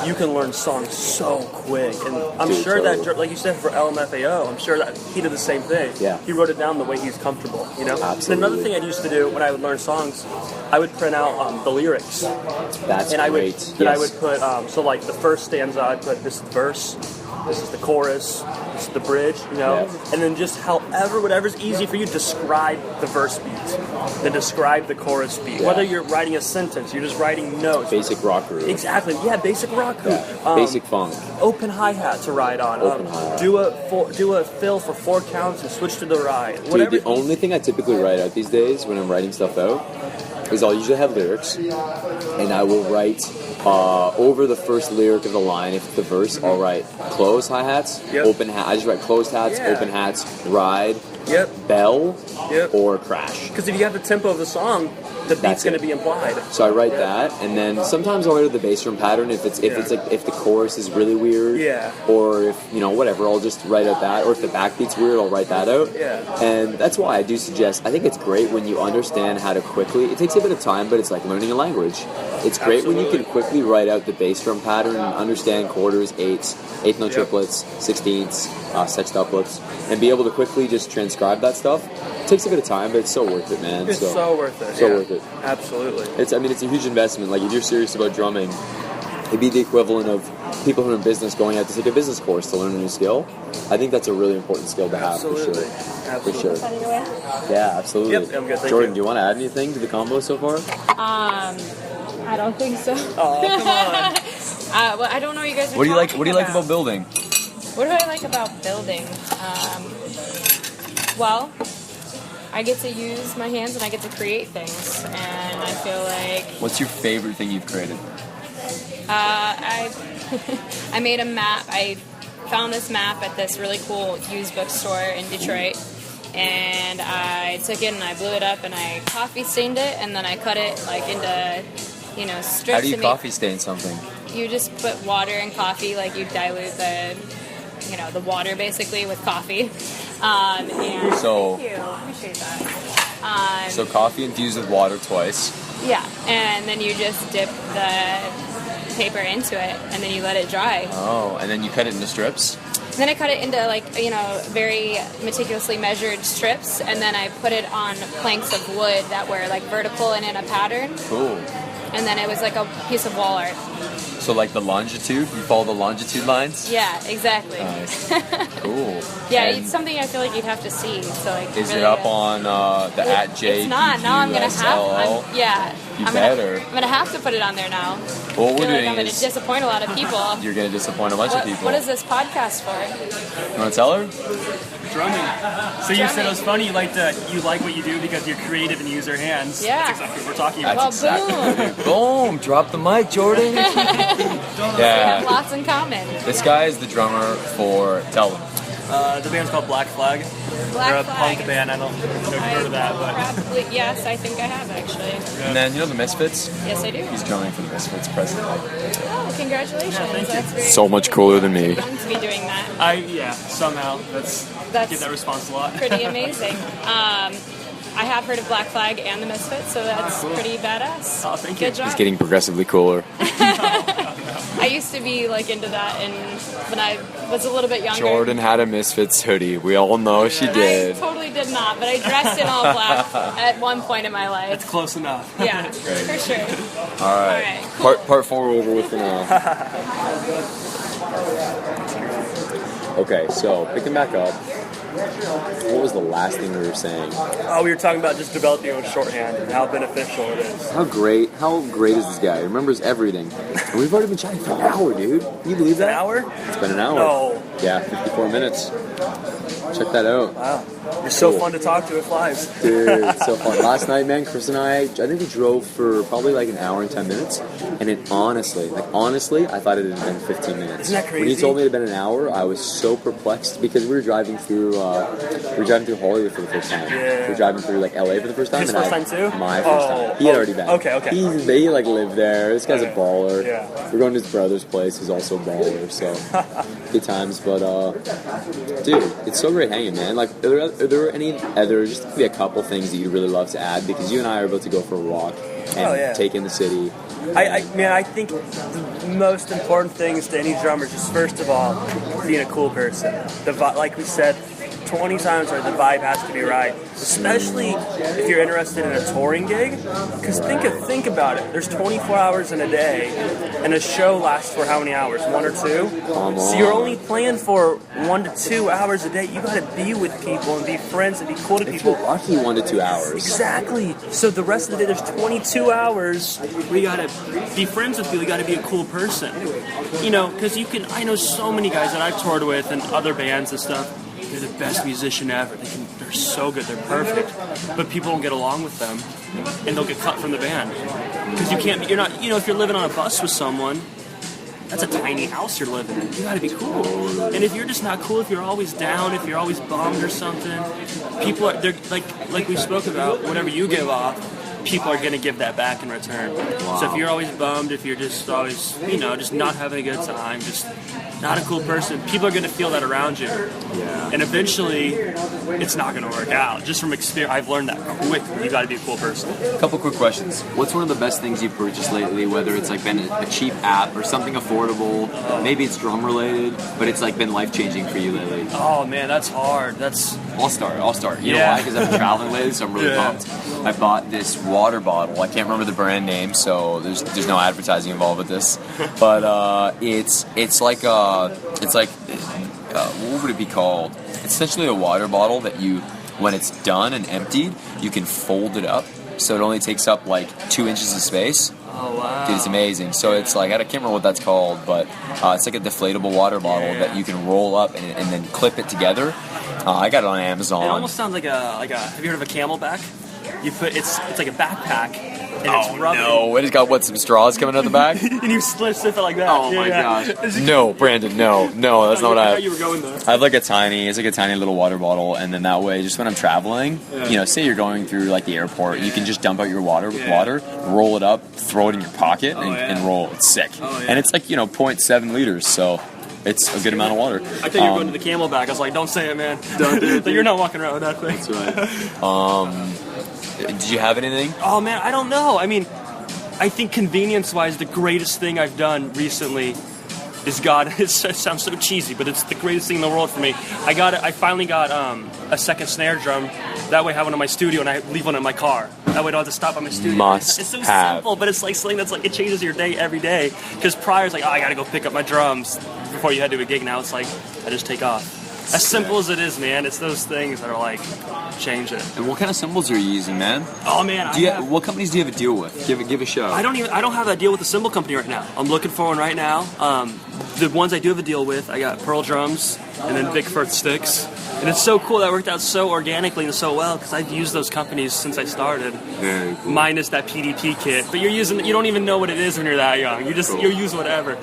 Speaker 2: you can learn songs so quick. And I'm
Speaker 4: Dude,
Speaker 2: sure
Speaker 4: totally.
Speaker 2: that, like you said, for LMFAO, I'm sure that he did the same thing.
Speaker 4: Yeah.
Speaker 2: He wrote it down the way he's comfortable, you know.
Speaker 4: Absolutely.
Speaker 2: And another thing I used to do when I would learn songs, I would print out the lyrics.
Speaker 4: That's
Speaker 2: And I would,
Speaker 4: great.
Speaker 2: then I
Speaker 4: Yes.
Speaker 2: would put, so like the first stanza, I'd put this is the verse, this is the chorus, this is the bridge, you know?
Speaker 4: Yeah.
Speaker 2: And then just whatever's easy for you, describe the verse beat, then describe the chorus beat.
Speaker 4: Yeah.
Speaker 2: Whether you're writing a sentence, you're just writing notes.
Speaker 4: Basic rock groove.
Speaker 2: Exactly, yeah, basic rock.
Speaker 4: Yeah. Basic funk.
Speaker 2: Open hi-hat to ride on.
Speaker 4: Open hi-hat.
Speaker 2: Do a fill for 4 counts and switch to the ride.
Speaker 4: Dude, the only thing I typically write out these days when I'm writing stuff out is I'll usually have lyrics, and I will write over the first lyric of the line. If it's the verse, I'll write closed hi-hats,
Speaker 2: Yep.
Speaker 4: open hat. I just write closed hats,
Speaker 2: Yeah.
Speaker 4: open hats, ride,
Speaker 2: Yep.
Speaker 4: bell,
Speaker 2: Yep.
Speaker 4: or crash.
Speaker 2: Because if you have the tempo of the song, the beat's
Speaker 4: That's
Speaker 2: going
Speaker 4: it.
Speaker 2: to be implied.
Speaker 4: So I write that, and then sometimes I'll write the bass drum pattern if it's like if the chorus is really weird,
Speaker 2: Yeah.
Speaker 4: or if whatever, I'll just write out that, or if the backbeat's weird, I'll write that out.
Speaker 2: Yeah.
Speaker 4: And that's why I do suggest. I think it's great when you understand how to quickly. It takes a bit of time, but it's like learning a language. It's great when you can quickly write out the bass drum pattern and understand quarters, eighths, eighth note triplets, sixteenths, sextuplets, and be able to quickly just transcribe that stuff. It takes a bit of time, but it's so worth it, man.
Speaker 2: It's so worth it.
Speaker 4: So
Speaker 2: yeah.
Speaker 4: worth it.
Speaker 2: Absolutely.
Speaker 4: It's a huge investment. Like, if you're serious about drumming, it'd be the equivalent of people who are in business going out to take a business course to learn a new skill. I think that's a really important skill to have,
Speaker 2: Absolutely.
Speaker 4: for sure.
Speaker 2: Absolutely.
Speaker 4: For sure. Yeah, absolutely.
Speaker 2: Yep, I'm good, thank
Speaker 4: Jordan,
Speaker 2: you.
Speaker 4: do you want to add anything to the combo so far?
Speaker 3: I don't think so.
Speaker 2: Oh, come on.
Speaker 3: Well, I don't know what you guys are
Speaker 1: What do you like?
Speaker 3: talking
Speaker 1: What do you like about building?
Speaker 3: What do I like about building? Well, I get to use my hands and I get to create things, and I feel like
Speaker 1: What's your favorite thing you've created?
Speaker 3: I I made a map. I found this map at this really cool used bookstore in Detroit, and I took it and I blew it up and I coffee stained it, and then I cut it like into strips.
Speaker 1: How do you
Speaker 3: and make-
Speaker 1: coffee stain something?
Speaker 3: You just put water and coffee, like you dilute the water basically with coffee. And
Speaker 1: So-
Speaker 3: thank you. Appreciate that.
Speaker 1: So coffee infused with water twice.
Speaker 3: Yeah, and then you just dip the paper into it, and then you let it dry.
Speaker 1: Oh, and then you cut it into strips.
Speaker 3: And then I cut it into very meticulously measured strips, and then I put it on planks of wood that were like vertical and in a pattern,
Speaker 1: Cool.
Speaker 3: and then it was like a piece of wall art.
Speaker 1: So like the longitude, you follow the longitude lines.
Speaker 3: Yeah, exactly.
Speaker 1: Nice. Cool.
Speaker 3: Yeah,
Speaker 1: And
Speaker 3: it's something I feel like you'd have to see. So like,
Speaker 1: is
Speaker 3: really,
Speaker 1: it up on the @JPQSLL?
Speaker 3: It's not. Now I'm gonna have.
Speaker 1: You
Speaker 3: I'm
Speaker 1: better.
Speaker 3: I'm gonna have to put it on there now.
Speaker 1: Well, what
Speaker 3: I
Speaker 1: we're
Speaker 3: feel like
Speaker 1: doing
Speaker 3: I'm gonna
Speaker 1: is
Speaker 3: disappoint a lot of people.
Speaker 1: you're gonna disappoint a bunch of people.
Speaker 3: What is this podcast for?
Speaker 1: You want to tell her?
Speaker 2: Drumming. So you said it was funny. You like what you do because you're creative and use your hands.
Speaker 3: Yeah.
Speaker 2: That's exactly what we're talking about.
Speaker 3: Well,
Speaker 1: exactly
Speaker 3: boom.
Speaker 1: Boom! Drop the mic, Jordan.
Speaker 3: We have
Speaker 1: Yeah.
Speaker 3: lots in common.
Speaker 1: This guy is the drummer for Tell Them.
Speaker 2: The band's called Black Flag.
Speaker 3: Black
Speaker 2: They're a
Speaker 3: Flag.
Speaker 2: punk band. I don't know if you've heard of that, but
Speaker 3: Probably, yes, I think I have actually.
Speaker 1: And then you know the Misfits.
Speaker 3: Yes, I do.
Speaker 1: He's drumming for the Misfits presently.
Speaker 3: Oh, congratulations!
Speaker 2: thank you.
Speaker 3: That's very
Speaker 1: So much
Speaker 3: cool.
Speaker 1: cooler than me.
Speaker 3: Fun to be doing that.
Speaker 2: somehow get that response a lot.
Speaker 3: Pretty amazing. I have heard of Black Flag and the Misfits, so that's pretty badass.
Speaker 2: Oh, thank you.
Speaker 3: Good job.
Speaker 1: He's getting progressively cooler.
Speaker 3: I used to be like into that, and when I was a little bit younger.
Speaker 1: Jordan had a Misfits hoodie. We all know she
Speaker 3: I
Speaker 1: did.
Speaker 3: totally did not, but I dressed in all black at one point in my life.
Speaker 2: It's close enough.
Speaker 3: Yeah, for sure.
Speaker 1: All right.
Speaker 3: All right, cool.
Speaker 1: Part 4 over with for now.
Speaker 4: Okay, so picking back up, what was the last thing we were saying?
Speaker 2: Oh, we were talking about just developing your own shorthand and how beneficial it is.
Speaker 4: How great is this guy? He remembers everything. And we've already been chatting for an hour, dude. Can you believe that?
Speaker 2: An hour?
Speaker 4: It's been an hour.
Speaker 2: No.
Speaker 4: Yeah, 54 minutes. Check that out.
Speaker 2: Wow. You're so
Speaker 4: Cool.
Speaker 2: fun to talk to. It flies.
Speaker 4: Dude, it's so fun. Last night, man, Chris and I think we drove for probably like an hour and 10 minutes. And it honestly, I thought it had been 15 minutes.
Speaker 2: Isn't that crazy?
Speaker 4: When you told me it had been an hour, I was so perplexed because we were driving through Hollywood for the first time.
Speaker 2: Yeah.
Speaker 4: We were driving through like LA for the first time.
Speaker 2: His
Speaker 4: and
Speaker 2: first time too?
Speaker 4: My first time. He had already been.
Speaker 2: Okay.
Speaker 4: He like lived there. This guy's a
Speaker 2: Okay.
Speaker 4: baller.
Speaker 2: Yeah.
Speaker 4: We're going to his brother's place, who's also a baller. So good times. But dude, it's so great hanging, man. Like, are there any other, just maybe a couple things that you'd really love to add? Because you and I are about to go for a walk and take in the city.
Speaker 2: I think the most important things to any drummer is just, first of all, being a cool person. Like we said 20 times, right, the vibe has to be right. Especially if you're interested in a touring gig. Because think about it. There's 24 hours in a day, and a show lasts for how many hours? 1 or 2? So you're only playing for 1 to 2 hours a day. You got to be with people and be friends and be cool to people.
Speaker 4: If you're lucky, 1 to 2 hours.
Speaker 2: Exactly. So the rest of the day, there's 22 hours where you gotta be friends with people. You gotta be a cool person. You know, because I know so many guys that I've toured with and other bands and stuff. They're the best musician ever. They're so good. They're perfect. But people don't get along with them, and they'll get cut from the band because you're not. If you're living on a bus with someone. That's a tiny house you're living in. You gotta be cool. And if you're just not cool, if you're always down, if you're always bummed or something, they're like we spoke about, whatever you give off, people are gonna give that back in return.
Speaker 4: Wow.
Speaker 2: So if you're always bummed, if you're just always, just not having a good time, just not a cool person, people are gonna feel that around you.
Speaker 4: Yeah.
Speaker 2: And eventually, it's not gonna work out. Just from experience, I've learned that quickly. You gotta be a cool person.
Speaker 1: A couple quick questions. What's one of the best things you've purchased lately, whether it's like been a cheap app or something affordable, maybe it's drum related, but it's like been life-changing for you lately?
Speaker 2: Oh man, that's hard.
Speaker 1: I'll start. You know
Speaker 2: Yeah.
Speaker 1: why? Because I've been traveling lately, so I'm really pumped. I bought this water bottle. I can't remember the brand name, so there's no advertising involved with this. But it's like what would it be called? It's essentially a water bottle that you, when it's done and emptied, you can fold it up, so it only takes up like 2 inches of space.
Speaker 2: Oh wow.
Speaker 1: Dude, it's amazing. So it's like, I can't remember what that's called, but it's like a deflatable water bottle that you can roll up and then clip it together. I got it on Amazon.
Speaker 2: It almost sounds like a. Have you heard of a Camelback? It's like a backpack, and it's rubber.
Speaker 1: No, it has got some straws coming out the back?
Speaker 2: And you sniff it like that.
Speaker 1: Oh my gosh. No, Brandon, no, that's not what I have.
Speaker 2: You were going there.
Speaker 1: I have like a tiny little water bottle, and then that way, just when I'm traveling, say you're going through like the airport, you can just dump out your water with water, roll it up, throw it in your pocket, and roll. It's sick. And it's like, 0.7 liters, so it's a good amount of water.
Speaker 2: I thought you were going to the Camelback. I was like, don't say it, man. Don't do it. You're not walking around with that thing.
Speaker 1: That's right. Did you have anything?
Speaker 2: Oh man, I don't know. I mean, I think convenience-wise, the greatest thing I've done recently is it sounds so cheesy, but it's the greatest thing in the world for me. I finally got a second snare drum. That way I have one in my studio and I leave one in my car. That way I don't have to stop at my studio. It's so simple, but it's like something that's like, it changes your day every day. Because prior it's like, I gotta go pick up my drums before you head to a gig. Now it's like, I just take off. As simple as it is, man. It's those things that are like, change it.
Speaker 1: And what kind of cymbals are you using, man?
Speaker 2: Oh man,
Speaker 1: What companies do you have a deal with? Give a show.
Speaker 2: I don't have a deal with a cymbal company right now. I'm looking for one right now. The ones I do have a deal with, I got Pearl drums and then Vic Firth sticks. And it's so cool that worked out so organically and so well because I've used those companies since I started.
Speaker 1: Very cool.
Speaker 2: Minus that PDP kit, but you don't even know what it is when you're that young. You use whatever,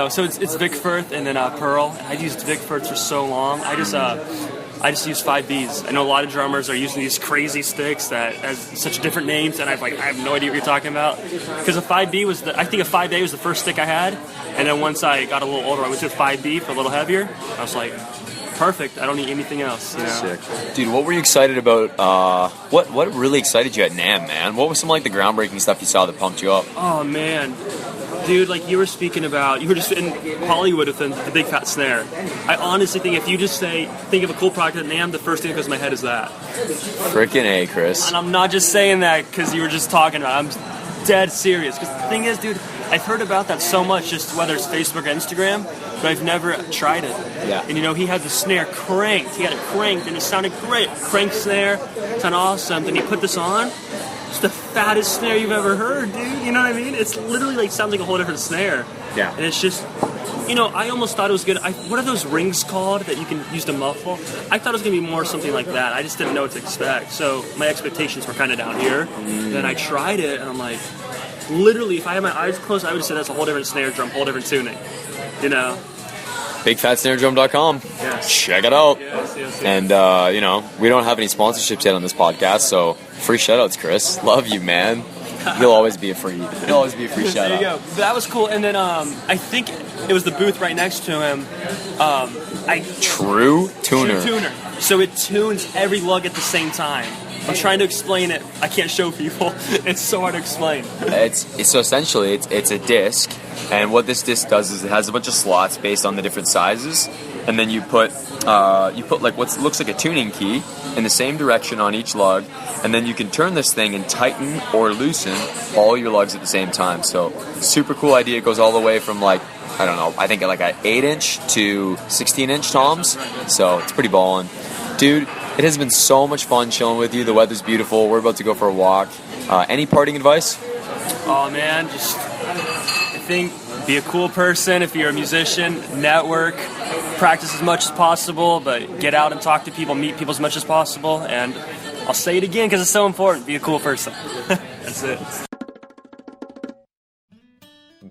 Speaker 2: So it's Vic Firth and then Pearl. And I've used Vic Firth for so long. I just use 5Bs. I know a lot of drummers are using these crazy sticks that has such different names, and I have no idea what you're talking about. Because a 5B I think a 5A was the first stick I had, and then once I got a little older, I went to a 5B for a little heavier. I was like, perfect. I don't need anything else.
Speaker 1: Sick. Dude, what were you excited about? What really excited you at NAMM, man? What was some like the groundbreaking stuff you saw that pumped you up?
Speaker 2: Oh man. Dude, like you were just in Hollywood with the big fat snare. I honestly think if you just think of a cool product at NAMM, the first thing that goes to my head is that.
Speaker 1: Frickin' A, Chris.
Speaker 2: And I'm not just saying that because you were just talking about it. I'm dead serious. Because the thing is, dude, I've heard about that so much, just whether it's Facebook or Instagram, but I've never tried it.
Speaker 4: Yeah.
Speaker 2: And he had the snare cranked. He had it cranked, and it sounded great. Cranked snare, sounded awesome. Then he put this on. It's the fattest snare you've ever heard, dude. You know what I mean? It's literally sounds like a whole different snare.
Speaker 4: Yeah.
Speaker 2: And it's just, I almost thought it was good. What are those rings called that you can use to muffle? I thought it was going to be more something like that. I just didn't know what to expect. So my expectations were kind of down here. Then I tried it, and I'm like, literally, if I had my eyes closed, I would have said that's a whole different snare drum, whole different tuning.
Speaker 4: BigFatSnareDrum.com.
Speaker 2: Yes.
Speaker 4: Check it out.
Speaker 2: Yes.
Speaker 4: And, we don't have any sponsorships yet on this podcast, so free shoutouts, Chris. Love you, man. You'll always be a free shout-out.
Speaker 2: There you go. That was cool. And then I think it was the booth right next to him.
Speaker 4: True tuner.
Speaker 2: True tuner. So it tunes every lug at the same time. I'm trying to explain it. I can't show people. It's so hard to explain.
Speaker 4: So essentially it's a disc, and what this disc does is it has a bunch of slots based on the different sizes, and then you put like what looks like a tuning key in the same direction on each lug, and then you can turn this thing and tighten or loosen all your lugs at the same time. So super cool idea. It goes all the way from I think like an 8-inch to 16-inch toms. So it's pretty ballin'. Dude, it has been so much fun chilling with you. The weather's beautiful. We're about to go for a walk. Any parting advice?
Speaker 2: Oh, man, I think be a cool person if you're a musician, network, practice as much as possible, but get out and talk to people, meet people as much as possible, and I'll say it again because it's so important. Be a cool person. That's it.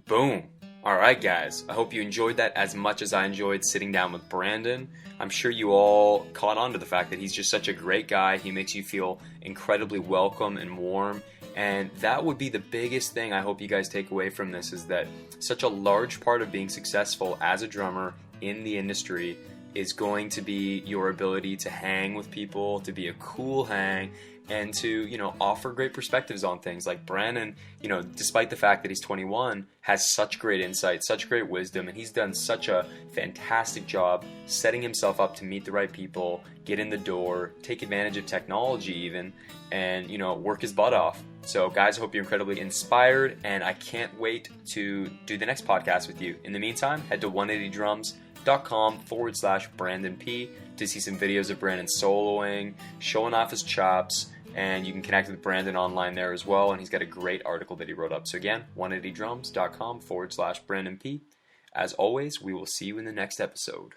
Speaker 1: Boom. All right, guys. I hope you enjoyed that as much as I enjoyed sitting down with Brandon. I'm sure you all caught on to the fact that he's just such a great guy. He makes you feel incredibly welcome and warm. And that would be the biggest thing I hope you guys take away from this, is that such a large part of being successful as a drummer in the industry is going to be your ability to hang with people, to be a cool hang, and to, offer great perspectives on things. Like Brandon, despite the fact that he's 21, has such great insight, such great wisdom, and he's done such a fantastic job setting himself up to meet the right people, get in the door, take advantage of technology even, and, work his butt off. So guys, I hope you're incredibly inspired, and I can't wait to do the next podcast with you. In the meantime, head to 180drums.com/Brandon P to see some videos of Brandon soloing, showing off his chops, and you can connect with Brandon online there as well, and he's got a great article that he wrote up. So again, 180drums.com/Brandon P. As always, we will see you in the next episode.